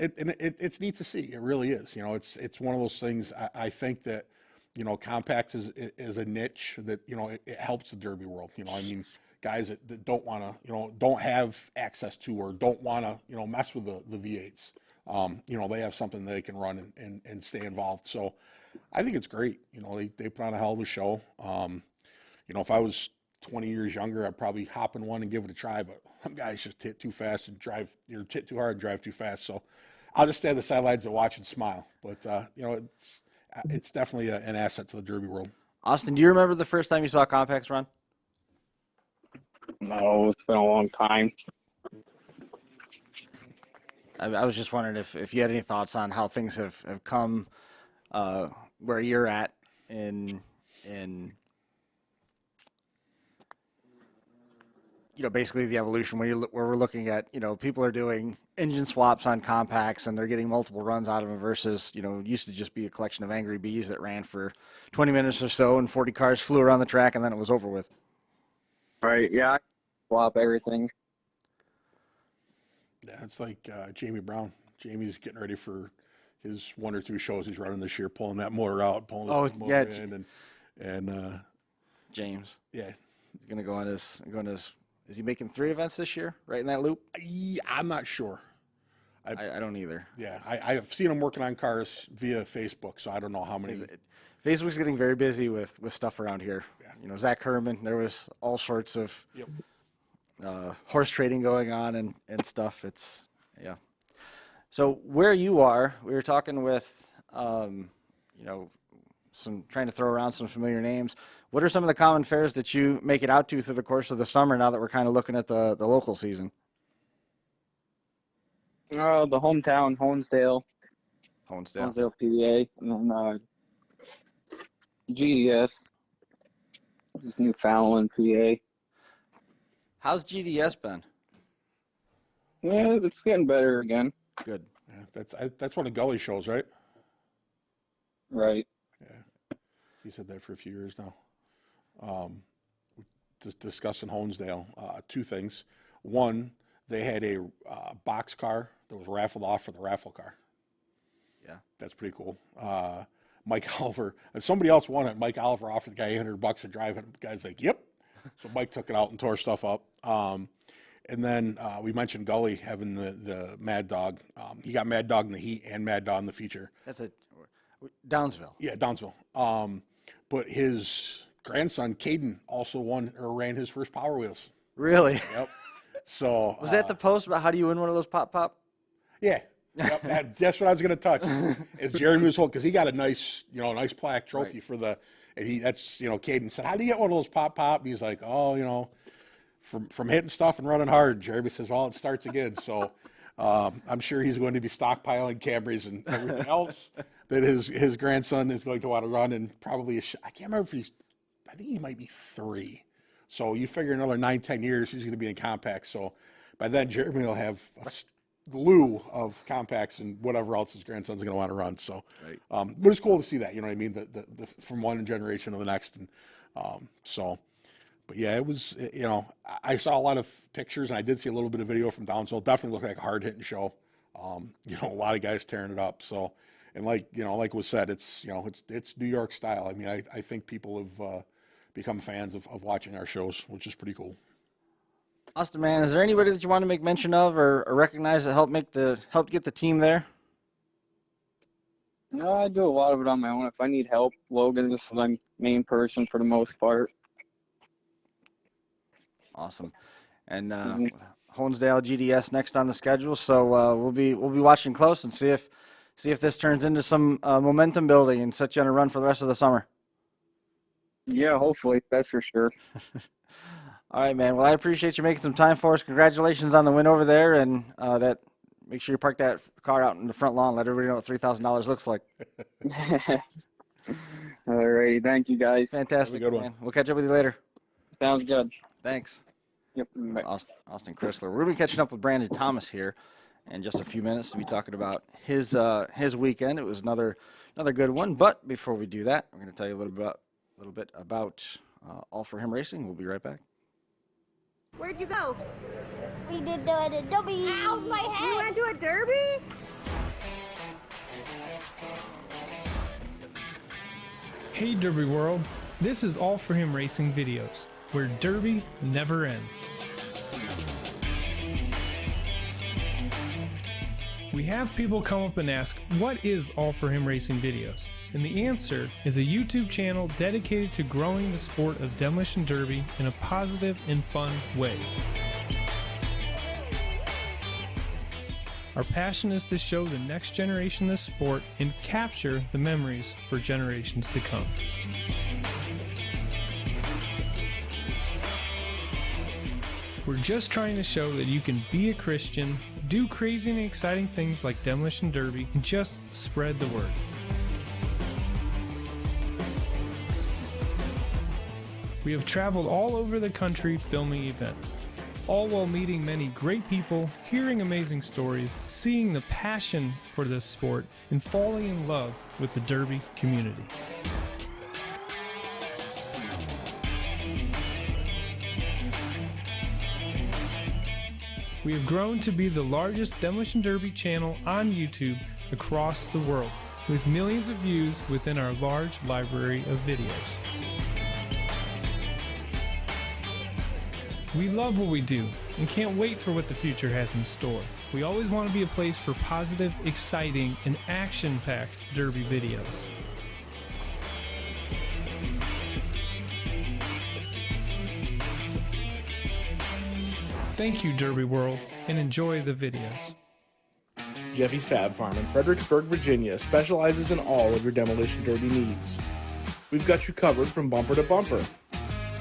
neat to see. It really is. It's one of those things. I think that compacts is a niche that it helps the derby world. I mean, guys that don't want to don't have access to or don't want to mess with the V8s. They have something they can run and stay involved. So I think it's great. They put on a hell of a show. If I was 20 years younger, I'd probably hop in one and give it a try, but some guys just hit too fast and hit too hard and drive too fast. So I'll just stay on the sidelines and watch and smile. But, it's definitely an asset to the derby world. Austin, do you remember the first time you saw compacts run? No, it's been a long time. I was just wondering if you had any thoughts on how things have come where you're at in basically the evolution where we're looking at, people are doing engine swaps on compacts and they're getting multiple runs out of them versus, it used to just be a collection of angry bees that ran for 20 minutes or so and 40 cars flew around the track and then it was over with. Right, yeah. Swap everything. Yeah, it's like Jamie Brown. Jamie's getting ready for his 1 or 2 shows he's running this year, pulling that motor out, pulling the motor in, and James. Yeah, he's gonna go on his. Is he making 3 events this year? Right in that loop? I'm not sure. I don't either. Yeah, I've seen him working on cars via Facebook, so I don't know how many. Facebook's getting very busy with stuff around here. Yeah. Zach Herman. There was all sorts of horse trading going on and stuff. It's So where you are, we were talking with, trying to throw around some familiar names. What are some of the common fairs that you make it out to through the course of the summer now that we're kind of looking at the local season? The hometown, Honesdale, PA, and then GDS, just Newfoundland, PA. How's GDS been? Yeah, it's getting better again. Good. Yeah, that's one of Gully's shows, right? Right. Yeah, he said that for a few years now. Just discussing Honesdale, 2 things. One, they had a box car that was raffled off for the raffle car. Yeah, that's pretty cool. Mike Oliver, if somebody else won it, Mike Oliver offered the guy $800 to drive it. The guy's like, "Yep." So Mike took it out and tore stuff up. And then we mentioned Gully having the Mad Dog. He got Mad Dog in the heat and Mad Dog in the feature. That's Downsville. Yeah, Downsville. But his grandson, Caden, also ran his first Power Wheels. Really? Yep. So was that the post about how do you win one of those pop? Yeah. Yep. That's what I was going to touch. Is Jeremy was holding because he got a nice plaque trophy for the. And Caden said, "How do you get one of those pop?" And he's like, "Oh, from hitting stuff and running hard." Jeremy says, "Well, it starts again." So I'm sure he's going to be stockpiling Camrys and everything else that his grandson is going to want to run. And probably I can't remember if I think he might be 3. So you figure another 9-10 years he's going to be in compacts. So by then Jeremy will have a slew of compacts and whatever else his grandson's going to want to run. So, right. But it's cool to see that, you know what I mean? The from one generation to the next. And but yeah, it was, I saw a lot of pictures and I did see a little bit of video from Downsville. Definitely looked like a hard hitting show. A lot of guys tearing it up. So, and like was said, it's New York style. I mean, I think people have become fans of watching our shows, which is pretty cool. Austin, man, is there anybody that you want to make mention of or recognize that helped get the team there? No, I do a lot of it on my own. If I need help, Logan is my main person for the most part. Awesome. And Honesdale GDS next on the schedule, so we'll be watching close and see if this turns into some momentum building and set you on a run for the rest of the summer. Yeah, hopefully, that's for sure. All right, man. Well, I appreciate you making some time for us. Congratulations on the win over there, and make sure you park that car out in the front lawn. Let everybody know what $3,000 looks like. All righty, thank you guys. Fantastic, good one. man. We'll catch up with you later. Sounds good. Thanks. Yep. Austin Chrisler. We're gonna be catching up with Brandon Thomas here in just a few minutes to be talking about his weekend. It was another good one. But before we do that, we're gonna tell you a little bit about All For Him Racing. We'll be right back. Where'd you go? We did a derby. Ow, my head! You went to a derby? Hey Derby World, this is All For Him Racing Videos, where Derby never ends. We have people come up and ask, what is All For Him Racing Videos? And the answer is a YouTube channel dedicated to growing the sport of demolition derby in a positive and fun way. Our passion is to show the next generation the sport and capture the memories for generations to come. We're just trying to show that you can be a Christian, do crazy and exciting things like Demolition Derby, and just spread the word. We have traveled all over the country filming events, all while meeting many great people, hearing amazing stories, seeing the passion for this sport, and falling in love with the Derby community. We have grown to be the largest Demolition Derby channel on YouTube across the world, with millions of views within our large library of videos. We love what we do and can't wait for what the future has in store. We always want to be a place for positive, exciting, and action-packed Derby videos. Thank you, Derby World, and enjoy the videos. Jeffy's Fab Farm in Fredericksburg, Virginia specializes in all of your Demolition Derby needs. We've got you covered from bumper to bumper.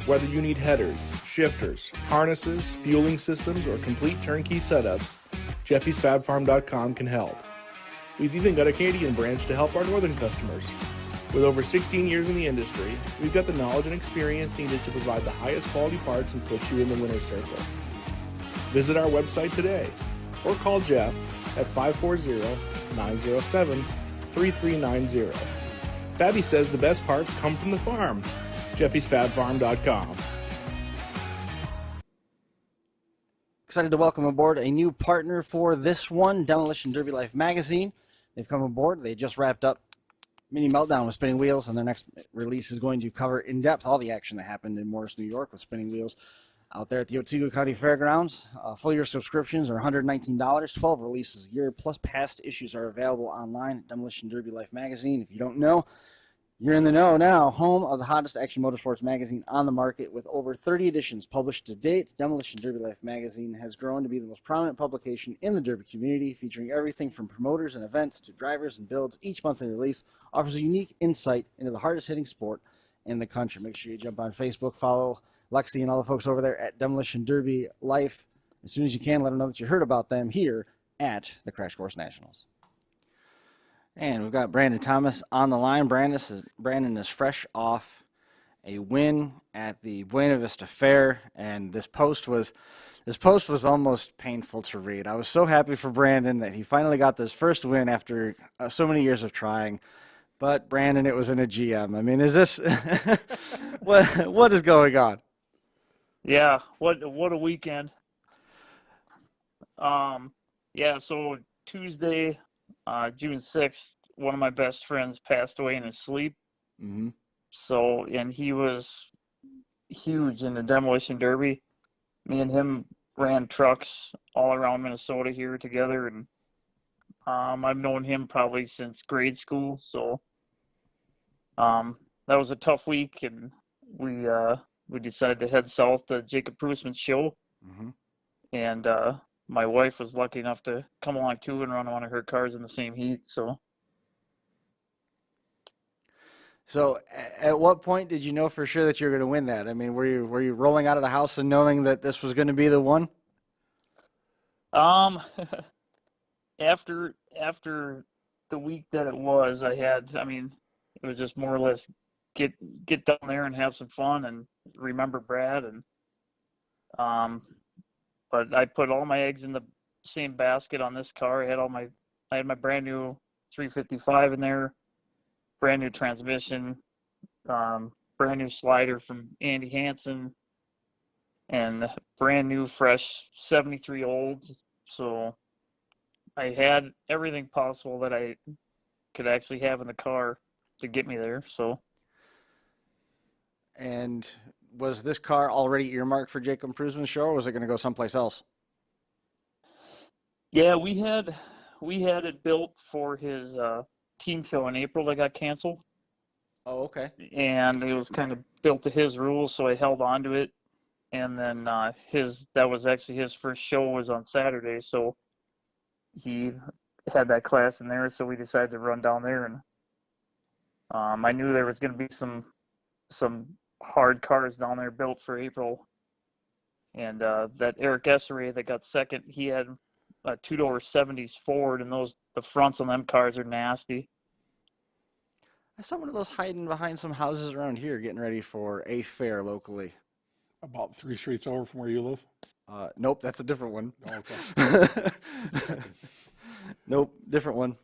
Whether you need headers, shifters, harnesses, fueling systems, or complete turnkey setups, Jeffy'sFabFarm.com can help. We've even got a Canadian branch to help our northern customers. With over 16 years in the industry, we've got the knowledge and experience needed to provide the highest quality parts and put you in the winner's circle. Visit our website today or call Jeff at 540-907-3390. Fabby says the best parts come from the farm. Jeffy'sFabFarm.com. Excited to welcome aboard a new partner for this one, Demolition Derby Life magazine. They've come aboard. They just wrapped up Mini Meltdown with Spinning Wheels, and their next release is going to cover in depth all the action that happened in Morris, New York with Spinning Wheels out there at the Otsego County Fairgrounds. Full year subscriptions are $119, 12 releases a year, plus past issues are available online at Demolition Derby Life magazine. If you don't know, you're in the know now. Home of the hottest action motorsports magazine on the market with over 30 editions published to date. Demolition Derby Life magazine has grown to be the most prominent publication in the Derby community, featuring everything from promoters and events to drivers and builds. Each monthly release offers a unique insight into the hardest hitting sport in the country. Make sure you jump on Facebook, follow Lexi and all the folks over there at Demolition Derby Life. As soon as you can, let them know that you heard about them here at the Crash Course Nationals. And we've got Brandon Thomas on the line. Brandon is fresh off a win at the Buena Vista Fair, and this post was almost painful to read. I was so happy for Brandon that he finally got this first win after so many years of trying. But Brandon, it was in a GM. I mean, is this what is going on? Yeah, what a weekend. Yeah, so Tuesday, June 6th, one of my best friends passed away in his sleep. Mm-hmm. So, and he was huge in the Demolition Derby. Me and him ran trucks all around Minnesota here together, and I've known him probably since grade school. So that was a tough week, and we decided to head south to Jacob Prusman's show. Mm-hmm. And my wife was lucky enough to come along too and run one of her cars in the same heat. So at what point did you know for sure that you were going to win that? I mean, were you rolling out of the house and knowing that this was going to be the one? After the week that it was, it was just more or less get down there and have some fun and remember Brad. And but I put all my eggs in the same basket on this car. I had my brand new 355 in there, brand new transmission, brand new slider from Andy Hansen, and brand new fresh 73 olds. So I had everything possible that I could actually have in the car to get me there. So. And was this car already earmarked for Jacob Prusman's show, or was it going to go someplace else? Yeah, we had it built for his team show in April that got canceled. Oh, okay. And it was kind of built to his rules, so I held on to it. And then that was actually his first show was on Saturday, so he had that class in there, so we decided to run down there. And I knew there was going to be some hard cars down there built for April. And that Eric Esseray that got second, he had a two-door 70s Ford, and the fronts on them cars are nasty. I saw one of those hiding behind some houses around here getting ready for a fair locally. About 3 streets over from where you live? Nope, that's a different one. Oh, okay. Nope, different one.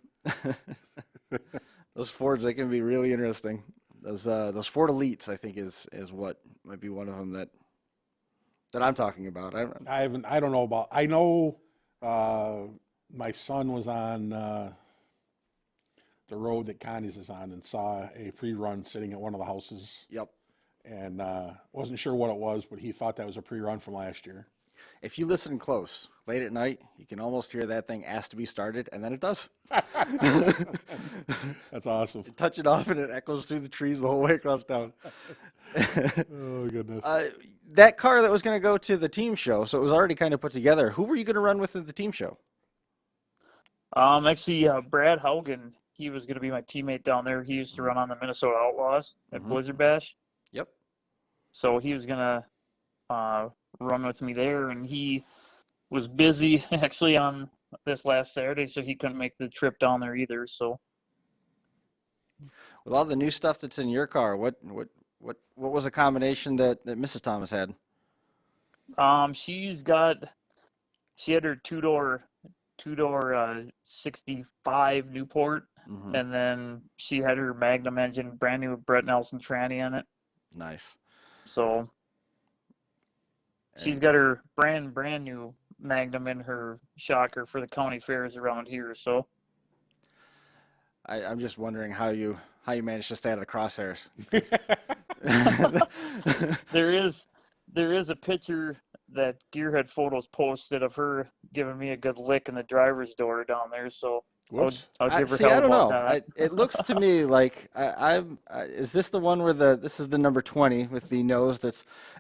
Those Fords, they can be really interesting. Those Ford Elites, I think, is what might be one of them that I'm talking about. I don't know about. I know my son was on the road that Connie's is on and saw a pre-run sitting at one of the houses. Yep. And wasn't sure what it was, but he thought that was a pre-run from last year. If you listen close, late at night, you can almost hear that thing ask to be started, and then it does. That's awesome. You touch it off, and it echoes through the trees the whole way across town. Oh, goodness. That car that was going to go to the team show, so it was already kind of put together. Who were you going to run with at the team show? Actually, Brad Haugen, he was going to be my teammate down there. He used to run on the Minnesota Outlaws at Blizzard Bash. Yep. So he was going to run with me there, and he was busy actually on this last Saturday, so he couldn't make the trip down there either. So, with all the new stuff that's in your car, what was a combination that Mrs. Thomas had? She had her two-door 65 Newport, and then she had her Magnum engine, brand new Brett Nelson tranny in it. Nice. So she's got her brand new Magnum in her shocker for the county fairs around here. So I'm just wondering how you managed to stay out of the crosshairs. There is a picture that Gearhead Photos posted of her giving me a good lick in the driver's door down there. So I'll give her hell I don't know. that. It looks to me like is this the one where this is the number 20 with the nose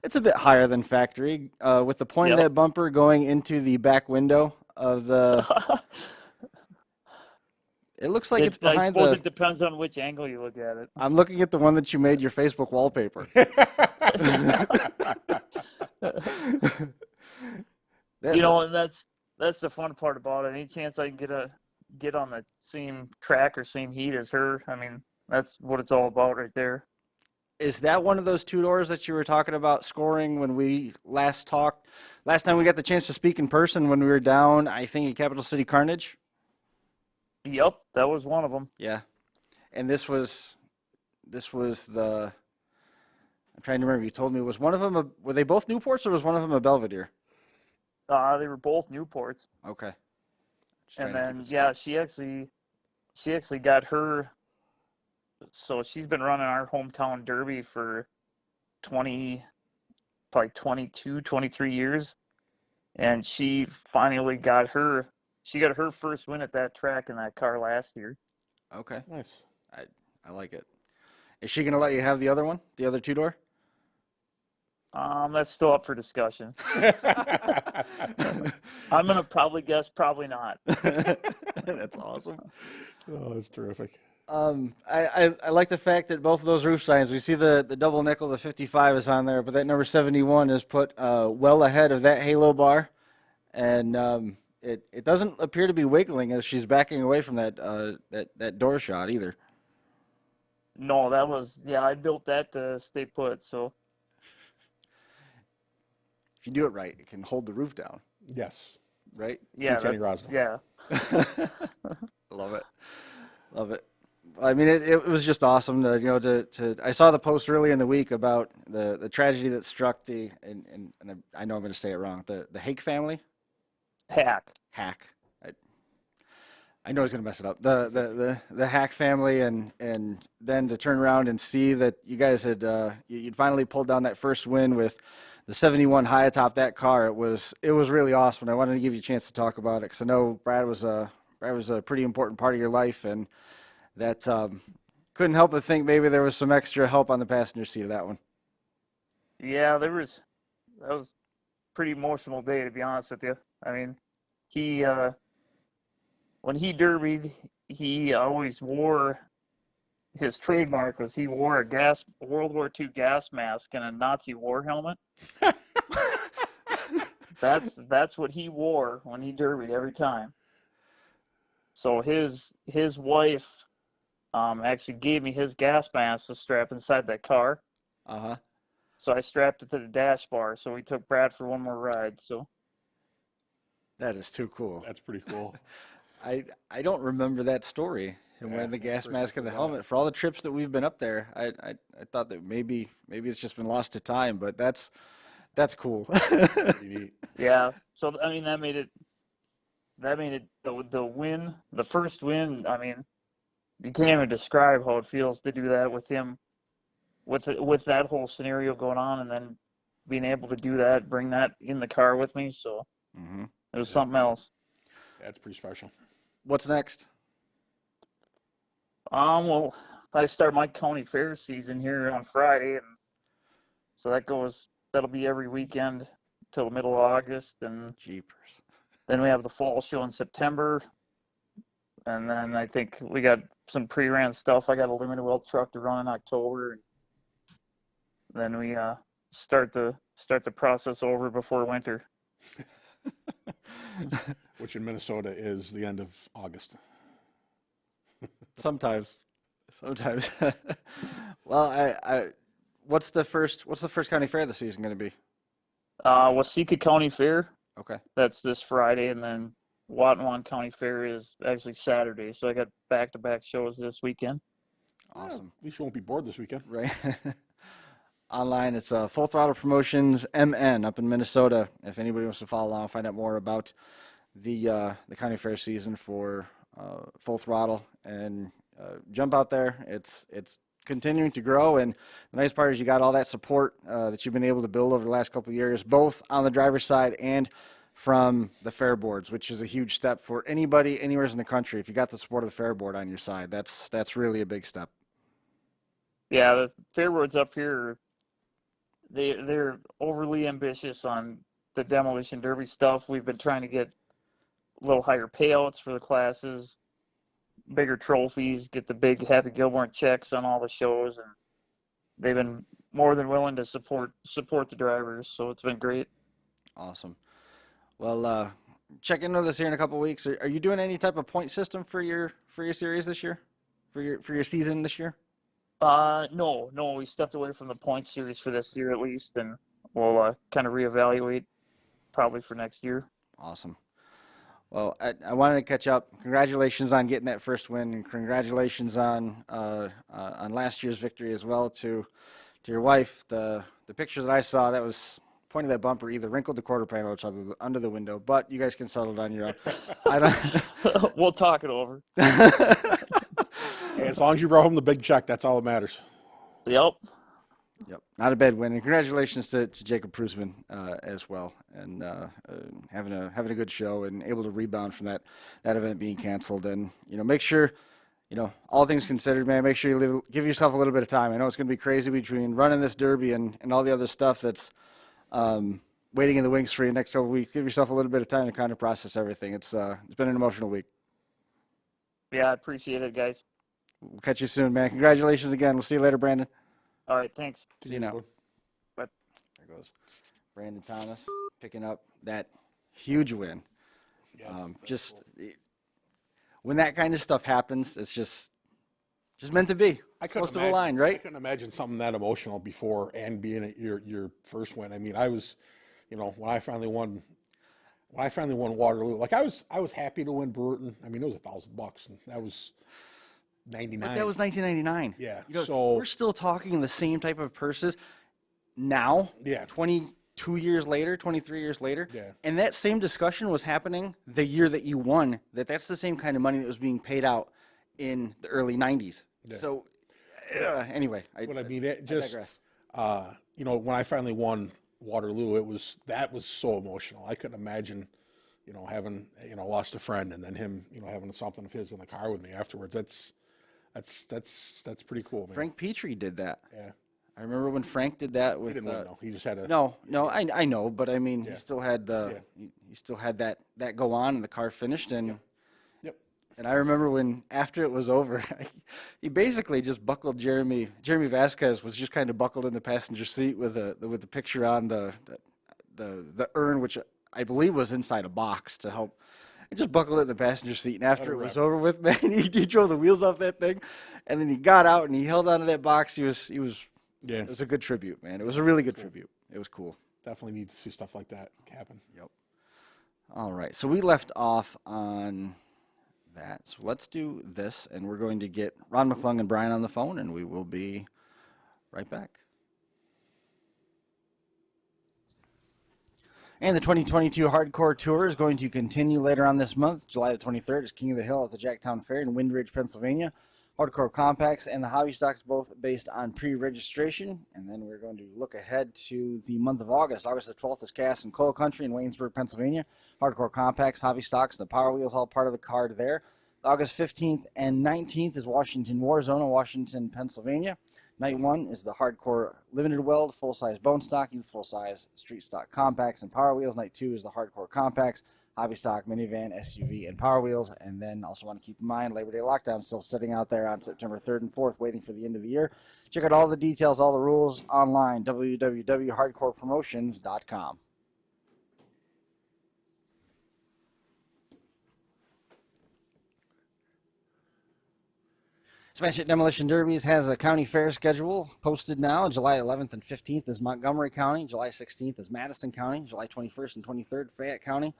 it's a bit higher than factory with the pointed bumper going into the back window of the. It looks like it's behind. I suppose it depends on which angle you look at it. I'm looking at the one that you made your Facebook wallpaper. And that's the fun part about it. Any chance I can get on the same track or same heat as her, I mean, that's what it's all about right there. Is that one of those two doors that you were talking about scoring when we last talked? Last time we got the chance to speak in person when we were down, I think, at Capital City Carnage? Yep, that was one of them. Yeah. And this was the, I'm trying to remember, you told me, was one of them, were they both Newports or was one of them a Belvedere? They were both Newports. Okay. And then, she actually got her, so she's been running our hometown derby for 22, 23 years. And she finally got her first win at that track in that car last year. Okay. Nice. I like it. Is she going to let you have the other one, the other two-door? That's still up for discussion. I'm going to probably guess probably not. That's awesome. Oh, that's terrific. I like the fact that both of those roof signs, we see the double nickel, the 55 is on there, but that number 71 is put well ahead of that halo bar. And it doesn't appear to be wiggling as she's backing away from that door shot either. No, I built that to stay put, so. If you do it right, it can hold the roof down. Yes. Right? Yeah. Kenny Roswell. Yeah. Love it. Love it. I mean, it was just awesome to I saw the post early in the week about the tragedy that struck and I know I'm going to say it wrong, the Hake family. Hack. I know he's going to mess it up. The Hack family, and then to turn around and see that you guys had you'd finally pulled down that first win with the 71 high atop that car. It was really awesome. I wanted to give you a chance to talk about it because I know Brad was a pretty important part of your life, and that couldn't help but think maybe there was some extra help on the passenger seat of that one. Yeah, that was a pretty emotional day, to be honest with you. I mean, he when he derbied, he always wore, his trademark was he wore a World War II gas mask and a Nazi war helmet. That's what he wore when he derbied every time. So his wife actually gave me his gas mask to strap inside that car. Uh-huh. So I strapped it to the dash bar. So we took Brad for one more ride. So That is too cool. That's pretty cool. I don't remember that story. And wearing the gas mask and the helmet for all the trips that we've been up there, I thought that maybe it's just been lost to time, but that's cool. Yeah. So I mean that made it the win, the first win. I mean, you can't even describe how it feels to do that with him, with that whole scenario going on, and then being able to do that, bring that in the car with me. So it was something else. That's pretty special. What's next? Well, I start my county fair season here on Friday, and so that'll be every weekend till the middle of August, and Jeepers. Then we have the fall show in September, and then I think we got some pre-ran stuff. I got a limited well truck to run in October, and then we start the process over before winter. Which in Minnesota is the end of August. Sometimes. Well, I what's the first county fair this season going to be? Waseca County Fair. Okay. That's this Friday, and then Watonwan County Fair is actually Saturday. So I got back-to-back shows this weekend. Awesome. At least you won't be bored this weekend. Right. Online, it's Full Throttle Promotions MN up in Minnesota. If anybody wants to follow along, find out more about the county fair season for Full Throttle, and jump out there. It's continuing to grow, and the nice part is you got all that support that you've been able to build over the last couple of years, both on the driver's side and from the fair boards, which is a huge step for anybody anywhere in the country. If you got the support of the fair board on your side, that's really a big step. Yeah, the fair boards up here, they're overly ambitious on the Demolition Derby stuff. We've been trying to get a little higher payouts for the classes, bigger trophies, get the big Happy Gilmore checks on all the shows, and they've been more than willing to support the drivers, so it's been great. Awesome. Well, check in with us here in a couple of weeks. Are you doing any type of point system for your series this year, for your season this year? No, we stepped away from the point series for this year at least, and we'll kind of reevaluate probably for next year. Awesome. Well, I wanted to catch up. Congratulations on getting that first win, and congratulations on last year's victory as well to your wife. The pictures that I saw, that was pointing that bumper either wrinkled the quarter panel or under the window, but you guys can settle it on your own. I don't. We'll talk it over. Hey, as long as you brought home the big check, that's all that matters. Yep. Not a bad win, and congratulations to Jacob Prusman as well, and having a good show and able to rebound from that event being canceled. And make sure, all things considered, man, make sure you give yourself a little bit of time. I know it's going to be crazy between running this derby and all the other stuff that's waiting in the wings for you next couple weeks. Give yourself a little bit of time to kind of process everything. It's been an emotional week. Yeah, I appreciate it, guys. We'll catch you soon, man. Congratulations again. We'll see you later, Brandon. All right, thanks. See you now. Bye. There goes Brandon Thomas picking up that huge win. Yes, when that kind of stuff happens, it's just meant to be. Close to the line, right? I couldn't imagine something that emotional before and being at your first win. I mean, I was, when I finally won Waterloo, like I was happy to win Brewerton. I mean, it was $1,000, and that was 99. But that was 1999. Yeah. So we're still talking the same type of purses now. Yeah. 22 years later, 23 years later. Yeah. And that same discussion was happening the year that you won. That's the same kind of money that was being paid out in the early 90s. Yeah. So anyway, I digress. When I finally won Waterloo, that was so emotional. I couldn't imagine, having lost a friend and then him, having something of his in the car with me afterwards. That's pretty cool, man. Frank Petrie did that. Yeah. I remember when Frank did that with. He didn't win, though. He just had a. No, I know, but I mean, he still had he still had that go on, and the car finished, and. Yep. And I remember when after it was over, he basically just buckled Jeremy Vasquez was just kind of buckled in the passenger seat with the picture on the urn, which I believe was inside a box to help. He just buckled it in the passenger seat, and after it was over with, man, he drove the wheels off that thing, and then he got out and he held onto that box. It was a good tribute, man. It was a really good tribute. It was cool. Definitely need to see stuff like that happen. Yep. All right, so we left off on that. So let's do this, and we're going to get Ron McClung and Brian on the phone, and we will be right back. And the 2022 Hardcore Tour is going to continue later on this month. July the 23rd is King of the Hill at the Jacktown Fair in Windridge, Pennsylvania. Hardcore Compacts and the Hobby Stocks both based on pre-registration. And then we're going to look ahead to the month of August. August the 12th is Cass and Coal Country in Waynesburg, Pennsylvania. Hardcore Compacts, Hobby Stocks, the Power Wheels all part of the card there. August 15th and 19th is Washington Warzone in Washington, Pennsylvania. Night 1 is the Hardcore Limited Weld, full-size bone stock, youth full-size street stock compacts and Power Wheels. Night 2 is the Hardcore Compacts, Hobby Stock, Minivan, SUV, and Power Wheels. And then also want to keep in mind, Labor Day Lockdown still sitting out there on September 3rd and 4th, waiting for the end of the year. Check out all the details, all the rules online, www.hardcorepromotions.com. Smash Hit Demolition Derbies has a county fair schedule posted now. July 11th and 15th is Montgomery County. July 16th is Madison County. July 21st and 23rd, Fayette County.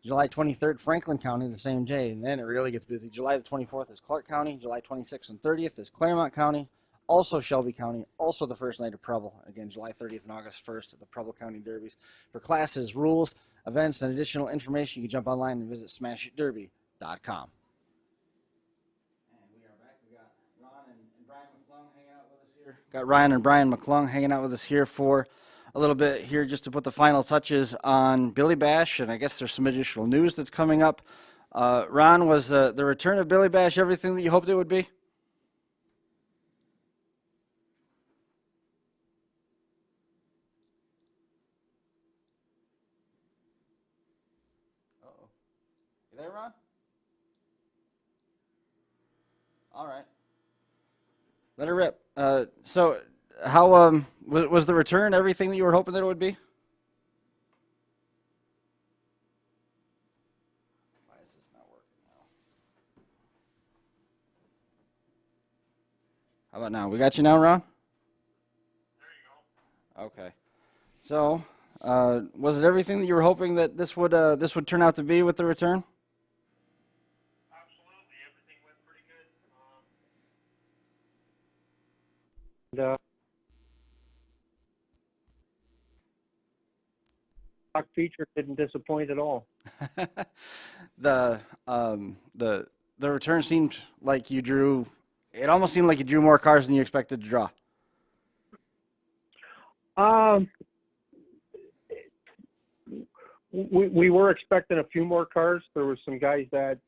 July 23rd, Franklin County the same day. And then it really gets busy. July the 24th is Clark County. July 26th and 30th is Claremont County. Also Shelby County. Also the first night of Preble. Again, July 30th and August 1st at the Preble County Derbies. For classes, rules, events, and additional information, you can jump online and visit smashitderby.com. Got Ryan and Brian McClung hanging out with us here for a little bit here just to put the final touches on Billy Bash, and I guess there's some additional news that's coming up. Ron, was the return of Billy Bash everything that you hoped it would be? Uh-oh. You there, Ron? All right. Let her rip. So, how was the return everything that you were hoping that it would be? Why is this not working now? How about now? We got you now, Ron? There you go. Okay. So, was it everything that you were hoping that this would turn out to be with the return? Stock feature didn't disappoint at all. The return seemed like you drew. It almost seemed like you drew more cars than you expected to draw. We were expecting a few more cars. There were some guys that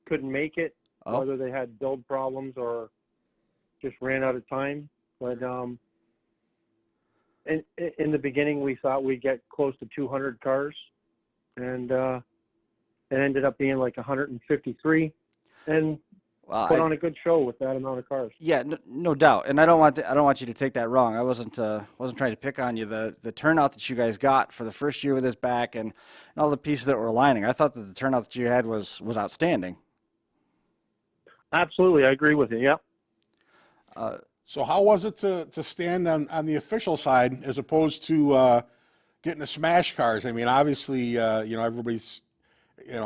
couldn't make it, whether they had build problems or just ran out of time. But in the beginning, we thought we'd get close to 200 cars, and it ended up being like 153, and put on a good show with that amount of cars. Yeah, no doubt. And I don't want you to take that wrong. I wasn't trying to pick on you. The turnout that you guys got for the first year with this back and all the pieces that were aligning, I thought that the turnout that you had was outstanding. Absolutely, I agree with you. Yeah. So how was it to stand on the official side as opposed to getting the smash cars? I mean, obviously, everybody's,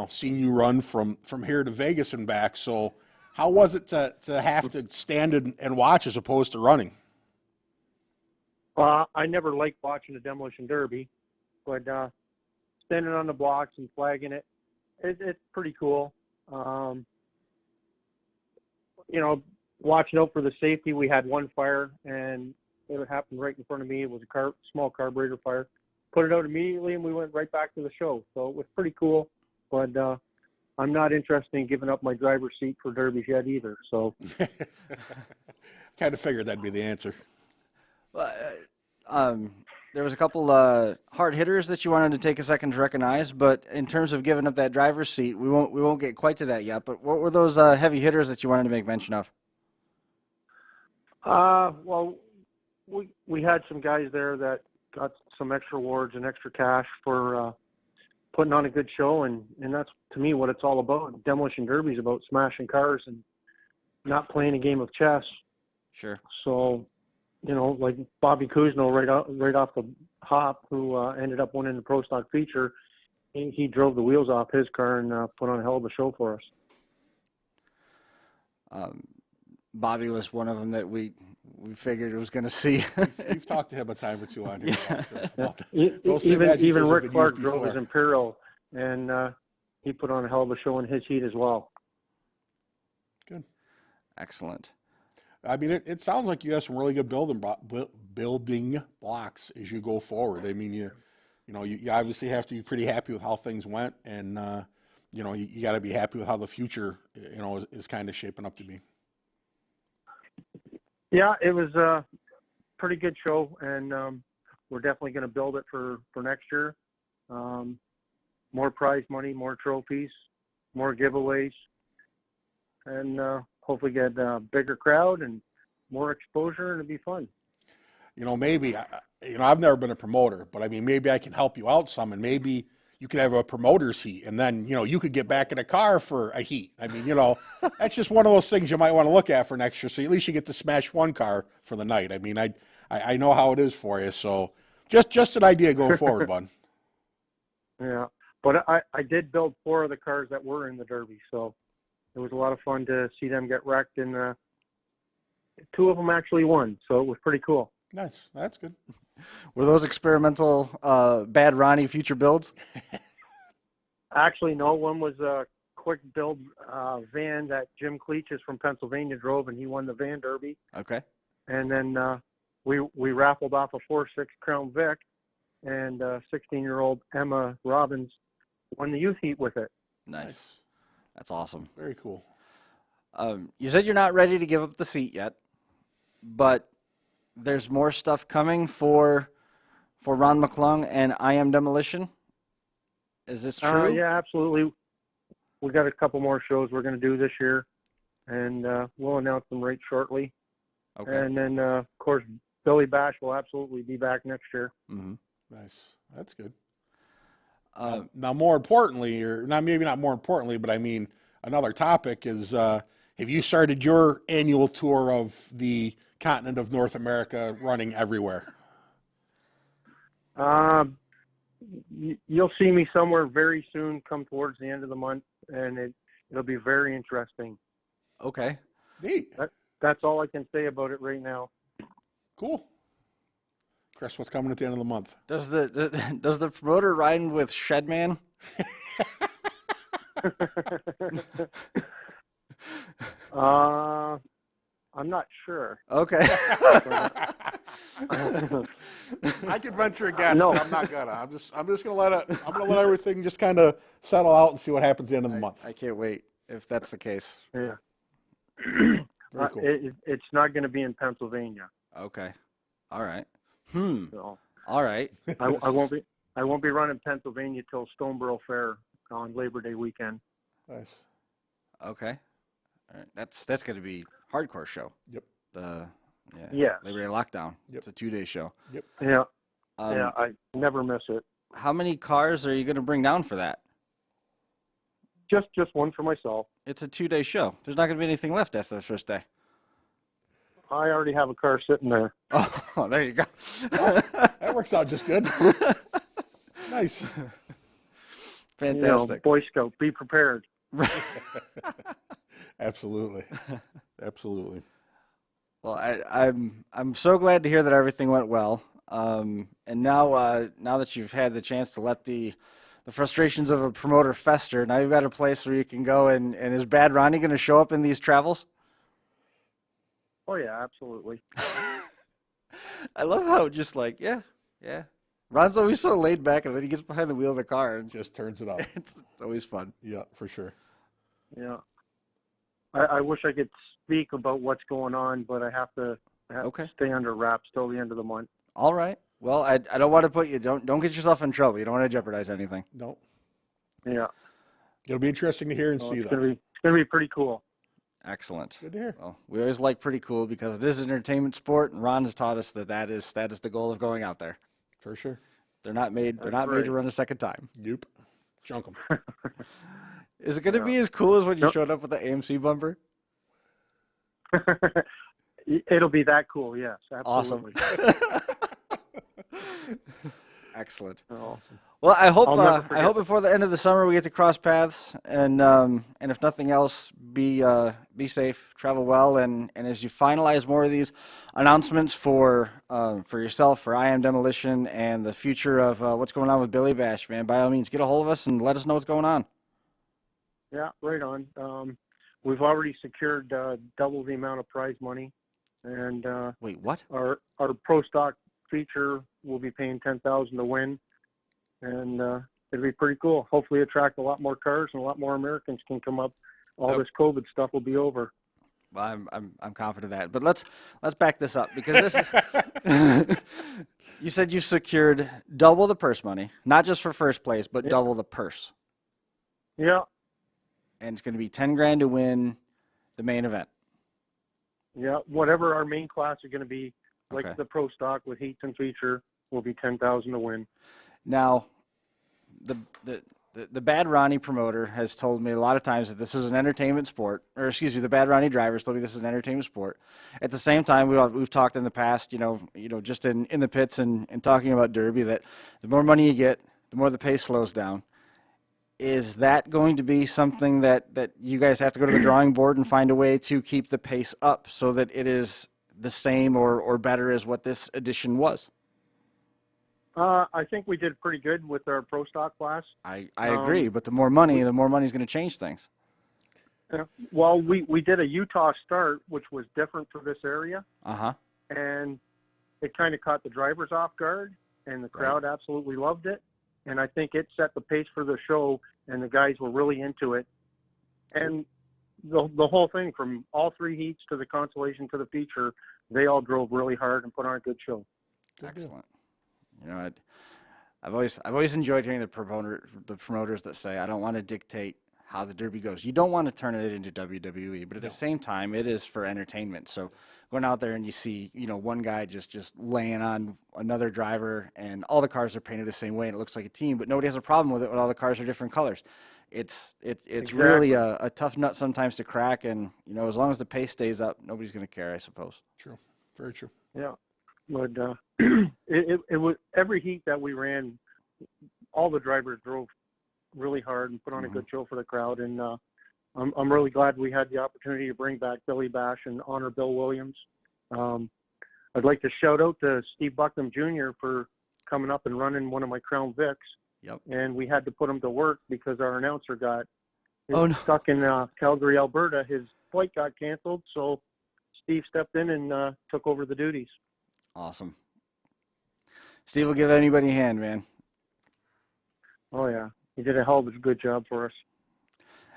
seen you run from here to Vegas and back. So how was it to have to stand and watch as opposed to running? I never liked watching the Demolition Derby, but standing on the blocks and flagging it's pretty cool. Watching out for the safety. We had one fire, and it happened right in front of me. It was a small carburetor fire. Put it out immediately, and we went right back to the show. So it was pretty cool, but I'm not interested in giving up my driver's seat for derbies yet either. So kind of figured that'd be the answer. Well, there was a couple hard hitters that you wanted to take a second to recognize, but in terms of giving up that driver's seat, we won't get quite to that yet. But what were those heavy hitters that you wanted to make mention of? Well, we had some guys there that got some extra awards and extra cash for putting on a good show, and that's to me what it's all about. Demolition Derby is about smashing cars and not playing a game of chess. Sure. So, like Bobby Kuzno right off the hop, who ended up winning the Pro Stock feature, he drove the wheels off his car and put on a hell of a show for us. Bobby was one of them that we figured it was going to see. You've talked to him a time or two on here. Even Rick Clark drove his Imperial, and he put on a hell of a show in his heat as well. Good. Excellent. I mean, it sounds like you have some really good building blocks as you go forward. I mean, you obviously have to be pretty happy with how things went, and you got to be happy with how the future is kind of shaping up to be. Yeah, it was a pretty good show, and we're definitely going to build it for next year. More prize money, more trophies, more giveaways, and hopefully get a bigger crowd and more exposure, and it'll be fun. Maybe, I've never been a promoter, but I mean, maybe I can help you out some, and maybe you could have a promoter's heat, and then, you could get back in a car for a heat. I mean, that's just one of those things you might want to look at for next year. So at least you get to smash one car for the night. I mean, I know how it is for you. So just an idea going forward, bud. Yeah. But I did build 4 of the cars that were in the Derby. So it was a lot of fun to see them get wrecked, and 2 of them actually won. So it was pretty cool. Nice. That's good. Were those experimental Bad Ronnie future builds? Actually, no. One was a quick build van that Jim Cleaches from Pennsylvania drove, and he won the Van Derby. Okay. And then we raffled off a 4.6 Crown Vic, and 16-year-old Emma Robbins won the youth heat with it. Nice. That's awesome. Very cool. You said you're not ready to give up the seat yet, but there's more stuff coming for Ron McClung and I Am Demolition. Is this true? Yeah, absolutely. We got a couple more shows we're going to do this year, and we'll announce them right shortly. Okay. And then, of course, Billy Bash will absolutely be back next year. Mm-hmm. Nice. That's good. Now, more importantly, or maybe not more importantly, but I mean, another topic is, have you started your annual tour of the continent of North America, running everywhere? You'll see me somewhere very soon, come towards the end of the month, and it'll be very interesting. Okay. Neat. That's all I can say about it right now. Cool. Chris, what's coming at the end of the month? Does the promoter ride with Shedman? I'm not sure. Okay. I could venture a guess, No. but I'm not gonna. I'm just gonna let everything just kind of settle out and see what happens at the end of the month. I can't wait if that's the case. Yeah. Very cool. It's not going to be in Pennsylvania. Okay. All right. So All right. I won't be running Pennsylvania till Stoneboro Fair on Labor Day weekend. Nice. Okay. All right. That's going to be hardcore show. Yep. Yeah. Labor Day Lockdown. Yep. It's a 2-day show. Yep. Yeah. Yeah. I never miss it. How many cars are you going to bring down for that? Just one for myself. It's a 2-day show. There's not going to be anything left after the first day. I already have a car sitting there. Oh, there you go. That works out just good. Nice. Fantastic. Boy Scout, be prepared. Absolutely. Absolutely. Well, I'm so glad to hear that everything went well. And now that you've had the chance to let the frustrations of a promoter fester, now you've got a place where you can go. And is Bad Ronnie going to show up in these travels? Oh yeah, absolutely. I love how just like yeah. Ron's always so laid back, and then he gets behind the wheel of the car and Just turns it up. it's always fun. Yeah, for sure. Yeah. I wish I could speak about what's going on, but I have to stay under wraps till the end of the month. All right. Well, I don't want to put you don't get yourself in trouble. You don't want to jeopardize anything. No. Yeah. It'll be interesting to hear and see, It's though. gonna be pretty cool. Excellent. Good to hear. Well, we always like pretty cool because it is an entertainment sport, and Ron has taught us that is the goal of going out there. For sure. They're not made That's to run a second time. Nope. Junk 'em. Is it going to be as cool as when you showed up with the AMC bumper? It'll be that cool, yes. Absolutely. Awesome. Excellent. Awesome. Well, I hope I'll never forget. I hope before the end of the summer we get to cross paths, and if nothing else, be safe, travel well, and as you finalize more of these announcements for yourself, for I Am Demolition, and the future of what's going on with Billy Bash, man, by all means, get a hold of us and let us know what's going on. Yeah, right on. We've already secured double the amount of prize money, and Wait, what? Our pro stock feature will be paying $10,000 to win, and it'll be pretty cool. Hopefully, attract a lot more cars and a lot more Americans can come up. All this COVID stuff will be over. Well, I'm confident of that. But let's back this up, because this is you said you secured double the purse money, not just for first place, but double the purse. Yeah. And it's going to be $10,000 to win the main event. Yeah, whatever our main class are going to be, like Okay. the pro stock with heats and feature, will be $10,000 to win. Now, the Bad Ronnie promoter has told me a lot of times that this is an entertainment sport, or excuse me, the Bad Ronnie driver has told me this is an entertainment sport. At the same time, we've talked in the past, just in the pits and talking about Derby, that the more money you get, the more the pace slows down. Is that going to be something that you guys have to go to the drawing board and find a way to keep the pace up so that it is the same or better as what this edition was? I think we did pretty good with our pro stock class. I agree, but the more money is going to change things. Well, we did a Utah start, which was different for this area. Uh-huh. And it kind of caught the drivers off guard, and the crowd absolutely loved it. And I think it set the pace for the show, and the guys were really into it. And the whole thing, from all three heats to the consolation to the feature, they all drove really hard and put on a good show. Excellent. I've always enjoyed hearing the promoters that say, I don't want to dictate how the Derby goes. You don't want to turn it into WWE, but at the same time, it is for entertainment. So going out there and you see, one guy just laying on another driver, and all the cars are painted the same way and it looks like a team, but nobody has a problem with it when all the cars are different colors. It's Exactly. really a tough nut sometimes to crack, and as long as the pace stays up, nobody's going to care, I suppose. True. Very true. Yeah. But it was every heat that we ran, all the drivers drove really hard and put on a good show for the crowd, and I'm really glad we had the opportunity to bring back Billy Bash and honor Bill Williams. I'd like to shout out to Steve Bucknam Jr. for coming up and running one of my Crown Vics. Yep. And we had to put him to work because our announcer got stuck in Calgary, Alberta. His flight got canceled, so Steve stepped in and took over the duties. Awesome. Steve will give anybody a hand, man. Oh, yeah. He did a hell of a good job for us.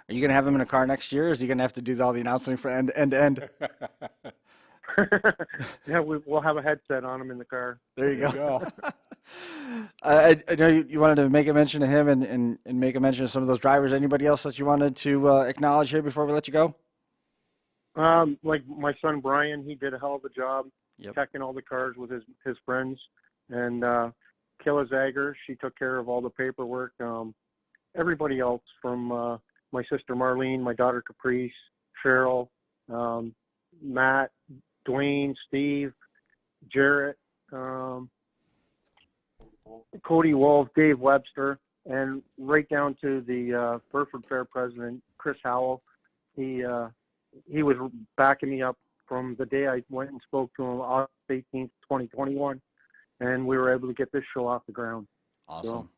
Are you going to have him in a car next year, or is he going to have to do all the announcing for end to end? Yeah, we'll have a headset on him in the car. There you go. I know you wanted to make a mention of him and make a mention of some of those drivers. Anybody else that you wanted to acknowledge here before we let you go? Like my son Brian, he did a hell of a job checking all the cars with his friends. And Killa Zager, she took care of all the paperwork. Everybody else, from my sister Marlene, my daughter Caprice, Cheryl, Matt, Dwayne, Steve, Jarrett, Cody Wolf, Dave Webster, and right down to the Burford Fair president, Chris Howell. He was backing me up from the day I went and spoke to him, August 18th, 2021, and we were able to get this show off the ground. Awesome. So,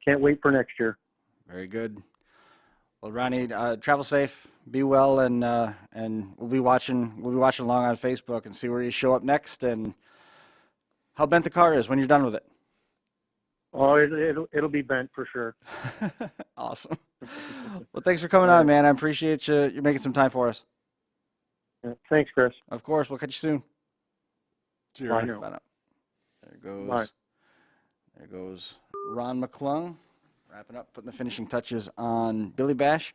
can't wait for next year. Very good. Well, Ronnie, travel safe, be well, and we'll be watching along on Facebook and see where you show up next and how bent the car is when you're done with it. Oh, it'll be bent for sure. Awesome. Well, thanks for coming on, man. I appreciate you making some time for us. Yeah, thanks, Chris. Of course. We'll catch you soon. See Bye you. now. Bye now. There goes. Bye. There goes Ron McClung, wrapping up, putting the finishing touches on Billy Bash.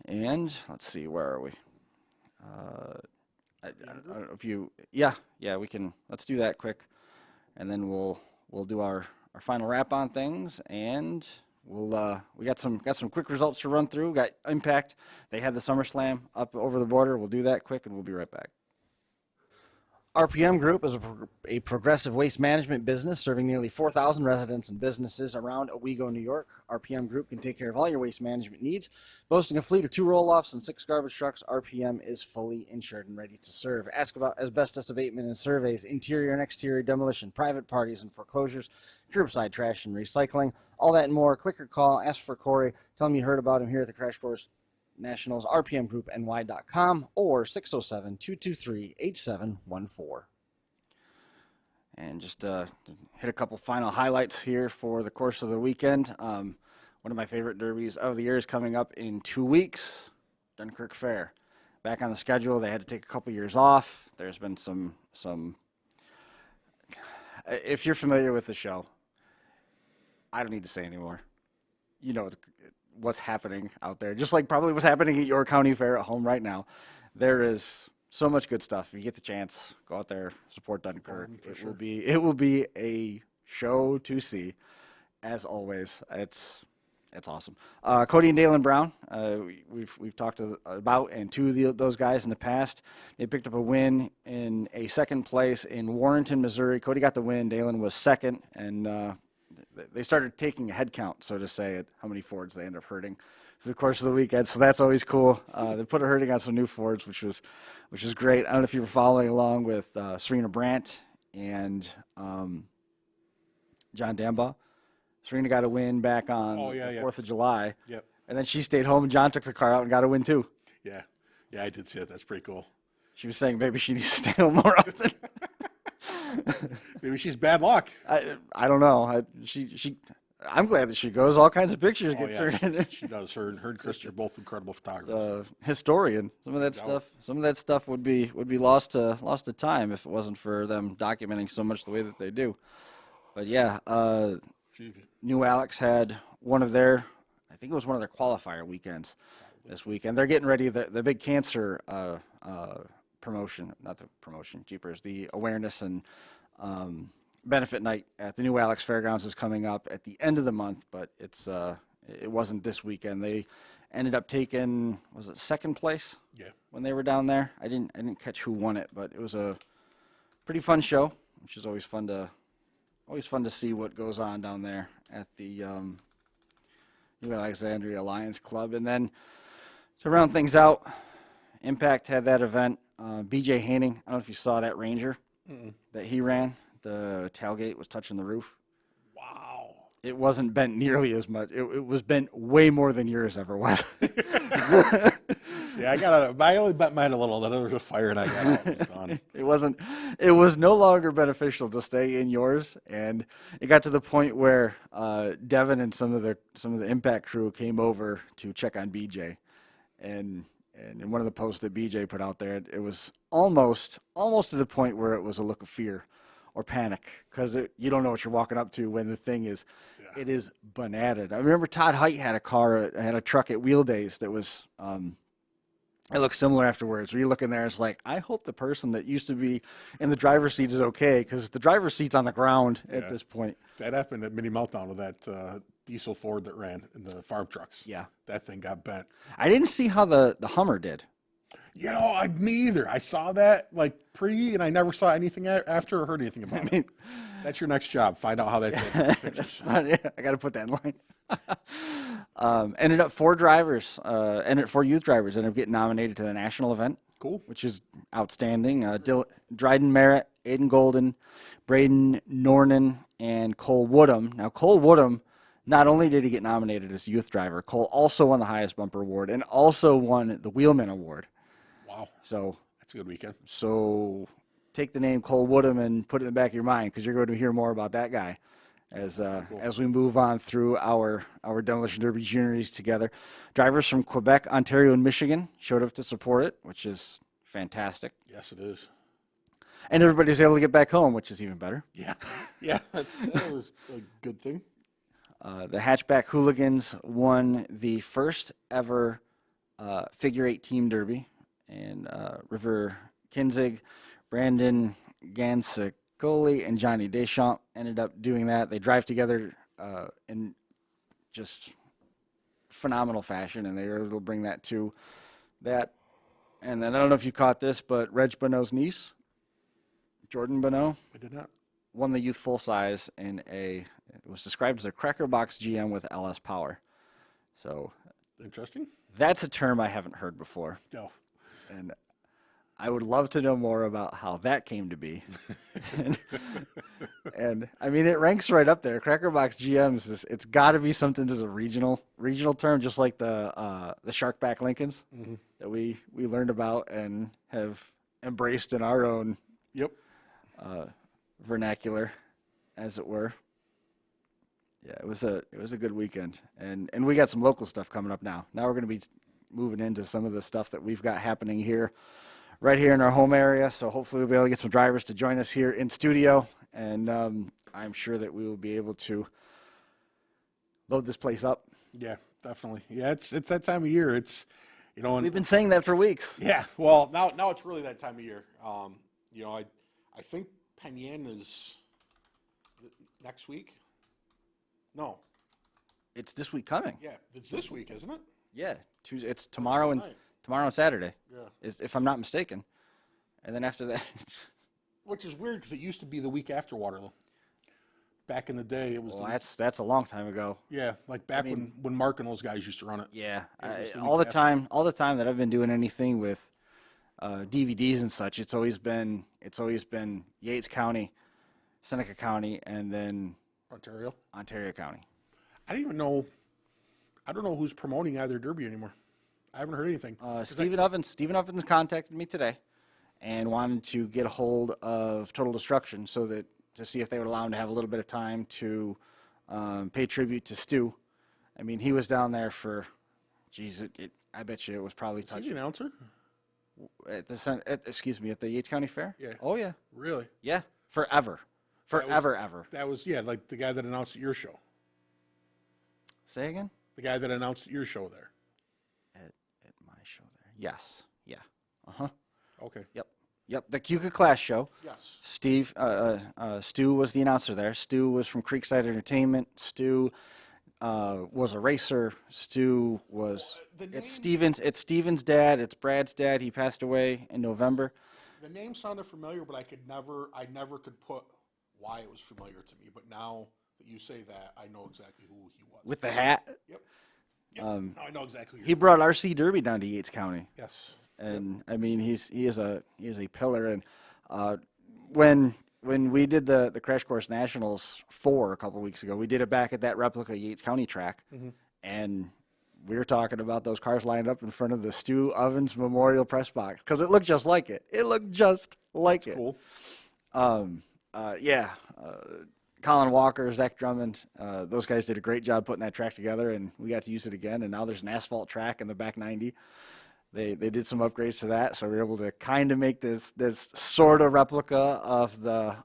And let's see, where are we? I don't know if you. Yeah, we can. Let's do that quick, and then we'll do our final wrap on things, and we got some quick results to run through. Got Impact. They had the SummerSlam up over the border. We'll do that quick, and we'll be right back. RPM Group is a progressive waste management business serving nearly 4,000 residents and businesses around Owego, New York. RPM Group can take care of all your waste management needs. Boasting a fleet of 2 roll-offs and 6 garbage trucks, RPM is fully insured and ready to serve. Ask about asbestos abatement and surveys, interior and exterior demolition, private parties and foreclosures, curbside trash and recycling, all that and more. Click or call, ask for Corey, tell him you heard about him here at the Crash Course Nationals, rpmgroupny.com, or 607-223-8714. And just hit a couple final highlights here for the course of the weekend. One of my favorite derbies of the year is coming up in 2 weeks, Dunkirk Fair. Back on the schedule. They had to take a couple years off. There's been some. If you're familiar with the show, I don't need to say anymore. You know what's happening out there, just like probably what's happening at your county fair at home right now. There is so much good stuff. If you get the chance, go out there, support Dunkirk. It will be a show to see, as always. It's awesome. Cody and Dalen Brown, we've talked about and to those guys in the past. They picked up a win in a second place in Warrenton, Missouri. Cody got the win. Dalen was second, and they started taking a head count, so to say, at how many Fords they end up hurting through the course of the weekend. So that's always cool. They put a hurting on some new Fords, which was great. I don't know if you were following along with Serena Brandt and John Dambaugh. Serena got a win back on the 4th of July. Yep. And then she stayed home, and John took the car out and got a win too. Yeah, I did see it. That's pretty cool. She was saying maybe she needs to stay home more often. Maybe she's bad luck. I don't know. I'm glad that she goes. All kinds of pictures get turned in. She does. Her and Chris are both incredible photographers. Historian. Some of that stuff would be lost to time if it wasn't for them documenting so much the way that they do. But yeah, New Alex had one of their qualifier weekends this weekend. They're getting ready. The big cancer the awareness and benefit night at the New Alex Fairgrounds is coming up at the end of the month, but it wasn't this weekend. They ended up taking, was it second place? Yeah. When they were down there. I didn't catch who won it, but it was a pretty fun show, which is always fun to see what goes on down there at the New Alexandria Lions Club. And then to round things out, Impact had that event. BJ Haining, I don't know if you saw that Ranger that he ran. The tailgate was touching the roof. Wow. It wasn't bent nearly as much. It was bent way more than yours ever was. Yeah, I only bent mine a little. Then there was a fire, and I got out. It was done. It was no longer beneficial to stay in yours, and it got to the point where Devin and some of the Impact crew came over to check on BJ, and in one of the posts that BJ put out there, it was almost to the point where it was a look of fear or panic, because you don't know what you're walking up to when the thing is, it is bananaed. I remember Todd Height had a truck at Wheel Days that was, it looked similar afterwards, where you look in there, it's like, I hope the person that used to be in the driver's seat is okay, because the driver's seat's on the ground at this point. That happened at Mini Meltdown with that diesel Ford that ran in the farm trucks. Yeah. That thing got bent. I didn't see how the Hummer did. Me either. I saw that and I never saw anything after or heard anything about it. That's your next job. Find out how that did. I got to put that in line. Ended up 4 youth drivers ended up getting nominated to the national event. Cool. Which is outstanding. Dryden Merritt, Aiden Golden, Braden Nornan, and Cole Woodham. Now, Cole Woodham, not only did he get nominated as youth driver, Cole also won the highest bumper award and also won the Wheelman Award. Wow. So that's a good weekend. So take the name Cole Woodham and put it in the back of your mind, because you're going to hear more about that guy as we move on through our Demolition Derby juniors together. Drivers from Quebec, Ontario, and Michigan showed up to support it, which is fantastic. Yes, it is. And everybody was able to get back home, which is even better. Yeah, that was a good thing. The Hatchback Hooligans won the first ever figure 8 team derby, and River Kinzig, Brandon Gansicoli, and Johnny Deschamps ended up doing that. They drive together in just phenomenal fashion, and they were able to bring that to that. And then I don't know if you caught this, but Reg Bonneau's niece, Jordan Bonneau, I did not. won the youth full size it was described as a cracker box GM with LS power. So Interesting. that's a term I haven't heard before. No. And I would love to know more about how that came to be. and I mean, it ranks right up there. Cracker box GMs it's got to be something that's a regional term, just like the Sharkback Lincolns that we learned about and have embraced in our own vernacular, as it were. Yeah, it was a good weekend, and we got some local stuff coming up now. Now we're going to be moving into some of the stuff that we've got happening here, right here in our home area. So hopefully we'll be able to get some drivers to join us here in studio, and I'm sure that we will be able to load this place up. Yeah, definitely. Yeah, it's that time of year. It's and we've been saying that for weeks. Yeah, well now it's really that time of year. I think Penyan is next week. No. It's this week coming. Yeah, it's this week, isn't it? Yeah, Tuesday. It's tomorrow and Saturday. Yeah. If I'm not mistaken. And then after that, which is weird because it used to be the week after Waterloo. Back in the day, it was. Well, that's a long time ago. Yeah, like back when Mark and those guys used to run it. Yeah, all the time that I've been doing anything with DVDs and such, it's always been Yates County, Seneca County, and then Ontario County. I don't know who's promoting either derby anymore. I haven't heard anything. Stephen Ovens contacted me today and wanted to get a hold of Total Destruction to see if they would allow him to have a little bit of time to pay tribute to Stu. I mean, he was down there for, I bet you it was probably touching. Is he the announcer? At the Yates County Fair? Yeah. Oh, yeah. Really? Yeah. Forever. Ever. That was, like the guy that announced at your show. Say again? The guy that announced at your show there. At my show there. Yes. Yeah. Uh-huh. Okay. Yep. The Cuca Clash show. Yes. Stu was the announcer there. Stu was from Creekside Entertainment. Stu was a racer. Stu was. It's Steven's dad. It's Brad's dad. He passed away in November. The name sounded familiar, but I never could put why it was familiar to me. But now that you say that, I know exactly who he was. With the hat. Yep. Now I know exactly. He brought RC Derby down to Yates County. Yes. And I mean, he is a pillar. And when we did the Crash Course Nationals 4 a couple weeks ago, we did it back at that replica Yates County track, and we were talking about those cars lined up in front of the Stu Ovens Memorial Press Box because it looked just like it. That's cool. Colin Walker, Zach Drummond, those guys did a great job putting that track together, and we got to use it again. And now there's an asphalt track in the back 90. They did some upgrades to that, so we were able to kind of make this sort of replica of the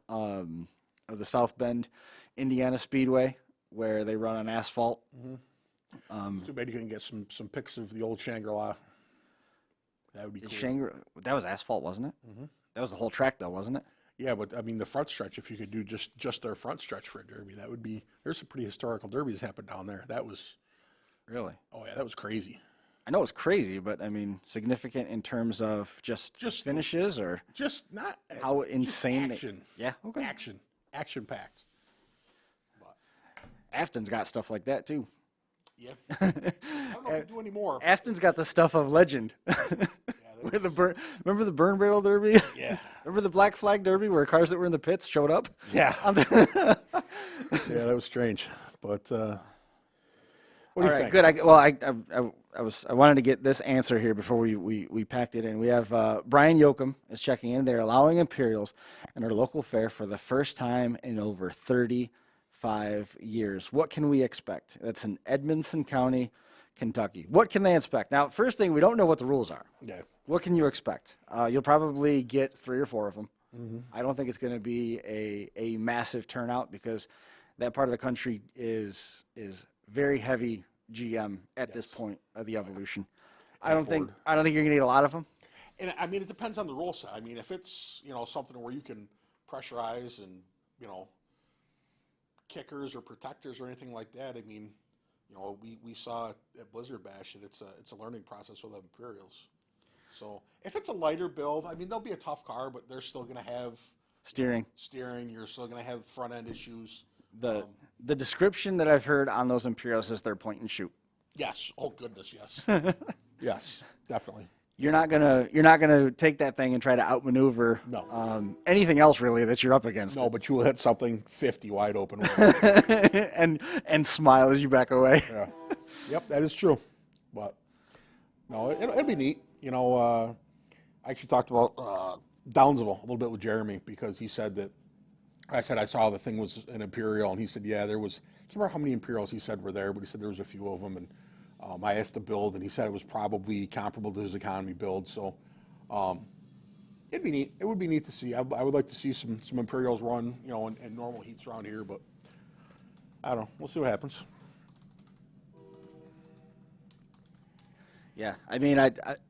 South Bend, Indiana Speedway, where they run on asphalt. Too bad you couldn't get some pics of the old Shangri-La. That would be cool. That was asphalt, wasn't it? That was the whole track, though, wasn't it? Yeah, but I mean the front stretch. If you could do just their front stretch for a derby, that would be. There's some pretty historical derbies happened down there. That was really. Oh yeah, that was crazy. I know it's crazy, but I mean significant in terms of just finishes or just not how insane. Action. Okay. Action packed. Afton's got stuff like that too. Yeah. I don't know if they do anymore. Afton's got the stuff of legend. Remember the Burn Barrel Derby? Yeah. Remember the Black Flag Derby where cars that were in the pits showed up? Yeah. Yeah, that was strange. But what do you think? Good. I wanted to get this answer here before we packed it in. We have Brian Yoakum is checking in. They're allowing Imperials in our local fair for the first time in over 35 years. What can we expect? That's in Edmonson County, Kentucky. What can they expect? Now, first thing, we don't know what the rules are. Yeah. What can you expect? You'll probably get 3 or 4 of them. I don't think it's going to be a massive turnout because that part of the country is very heavy GM at this point of the evolution. I don't think you're going to need a lot of them. And I mean, it depends on the rule set. I mean, if it's something where you can pressurize and kickers or protectors or anything like that, I mean, we saw at Blizzard Bash that it's a learning process with the Imperials. So if it's a lighter build, I mean, they'll be a tough car, but they're still going to have steering. You're still going to have front end issues. The description that I've heard on those Imperials is they're point and shoot. Yes. Oh goodness, yes. Yes, definitely. You're not gonna take that thing and try to outmaneuver anything else really that you're up against. No, but you will hit something 50 wide open and smile as you back away. Yeah. Yep, that is true. But no, it'll be neat. I actually talked about Downsville a little bit with Jeremy because he said that I said I saw the thing was an Imperial, and he said, yeah, there was. I can't remember how many Imperials he said were there, but he said there was a few of them, and I asked the build, and he said it was probably comparable to his economy build. So it'd be neat. It would be neat to see. I would like to see some Imperials run, in normal heats around here, but I don't know. We'll see what happens. Yeah, I mean,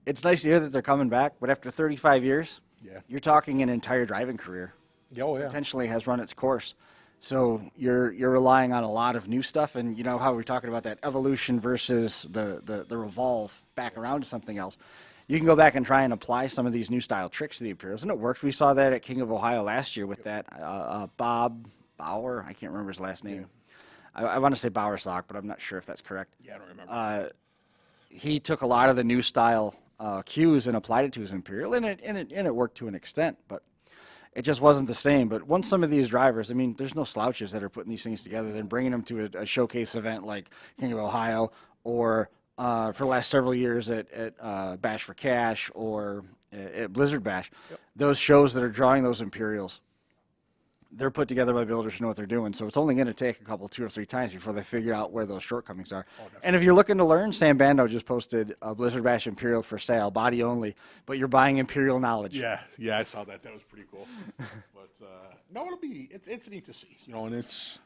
it's nice to hear that they're coming back, but after 35 years, you're talking an entire driving career. Oh, yeah. Potentially has run its course. So you're relying on a lot of new stuff, and how we're talking about that evolution versus the revolve back around to something else. You can go back and try and apply some of these new style tricks to the Imperials, and it worked. We saw that at King of Ohio last year with that Bob Bauer. I can't remember his last name. Yeah. I want to say Bowersock, but I'm not sure if that's correct. Yeah, I don't remember. He took a lot of the new style cues and applied it to his Imperial, and it worked to an extent, but it just wasn't the same. But once some of these drivers, I mean, there's no slouches that are putting these things together, then bringing them to a showcase event like King of Ohio, or for the last several years at Bash for Cash or at Blizzard Bash. Yep. Those shows that are drawing those Imperials, they're put together by builders who know what they're doing. So it's only going to take a 2 or 3 times before they figure out where those shortcomings are. Oh, and if you're looking to learn, Sam Bando just posted a Blizzard Bash Imperial for sale, body only, but you're buying Imperial knowledge. Yeah, I saw that. That was pretty cool. But no, it's neat to see, and it's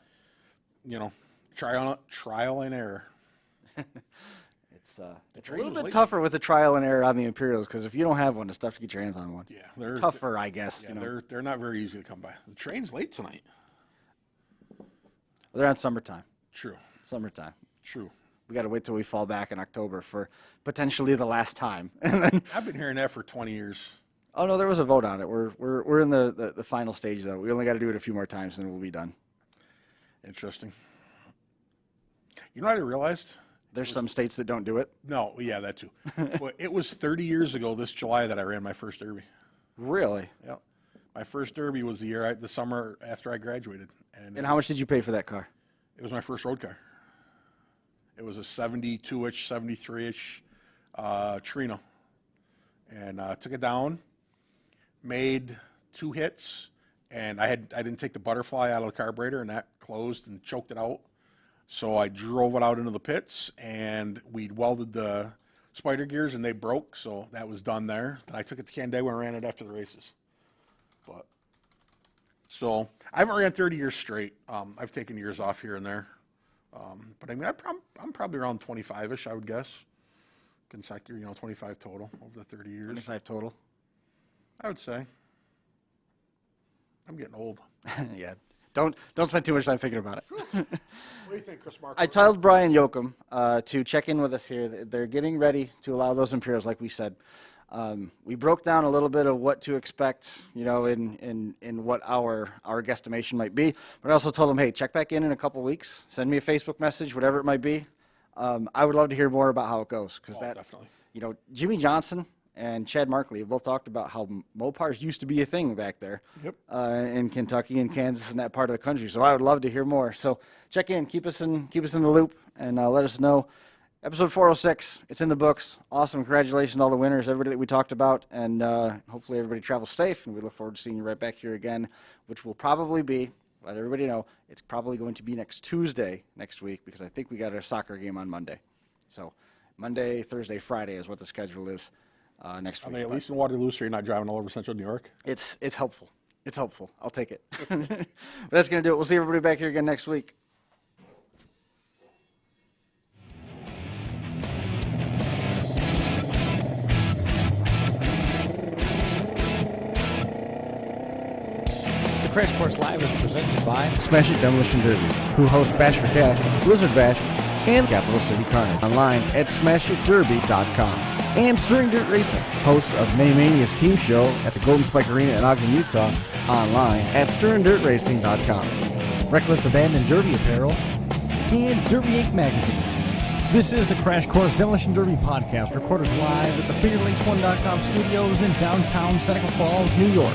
trial and error. It's a little bit tougher with the trial and error on the Imperials, because if you don't have one, it's tough to get your hands on one. Yeah, they're tougher, I guess. Yeah, they're not very easy to come by. The train's late tonight. Well, they're on summertime. True. Summertime. True. We got to wait till we fall back in October for potentially the last time. And then I've been hearing that for 20 years. Oh no, there was a vote on it. We're in the final stage though. We only got to do it a few more times, and then we'll be done. Interesting. You know what I realized? There's some states that don't do it. No, yeah, that too. Well, it was 30 years ago this July that I ran my first Derby. Really? Yeah. My first Derby was the summer after I graduated. And how much did you pay for that car? It was my first road car. It was a 72-inch, 73-inch Trino. And took it down, made 2 hits, and I didn't take the butterfly out of the carburetor, and that closed and choked it out. So I drove it out into the pits, and we welded the spider gears, and they broke, so that was done there. Then I took it to Canandaigua and ran it after the races. So I haven't ran 30 years straight. I've taken years off here and there. But I mean, I'm probably around 25-ish, I would guess. Consecutive, 25 total over the 30 years. 25 total? I would say. I'm getting old. Yeah. Don't spend too much time thinking about it. What do you think, Chris Marco? I told Brian Yoakum to check in with us here. They're getting ready to allow those Imperials, like we said. We broke down a little bit of what to expect, in what our guesstimation might be. But I also told them, hey, check back in a couple weeks. Send me a Facebook message, whatever it might be. I would love to hear more about how it goes, because definitely. Jimmy Johnson and Chad Markley have both talked about how Mopars used to be a thing back there. Yep. In Kentucky and Kansas and that part of the country. So I would love to hear more. So check in, keep us in the loop, and let us know. Episode 406, it's in the books. Awesome. Congratulations to all the winners, everybody that we talked about, and hopefully everybody travels safe, and we look forward to seeing you right back here again, which will probably be, let everybody know, it's probably going to be next Tuesday next week, because I think we got a soccer game on Monday. So Monday, Thursday, Friday is what the schedule is. Next week. Are they at least in Waterloo, so you're not driving all over central New York? It's helpful. It's helpful. I'll take it. But that's going to do it. We'll see everybody back here again next week. The Crash Course Live is presented by Smash It Demolition Derby, who host Bash for Cash, Blizzard Bash, and Capital City Carnage. Online at smashitderby.com. And Stirring Dirt Racing, hosts of Maymania's team show at the Golden Spike Arena in Ogden, Utah. Online at stirringdirtracing.com. Reckless Abandon Derby Apparel, and Derby Inc. Magazine. This is the Crash Course Demolition Derby podcast, recorded live at the FingerLakes1.com studios in downtown Seneca Falls, New York.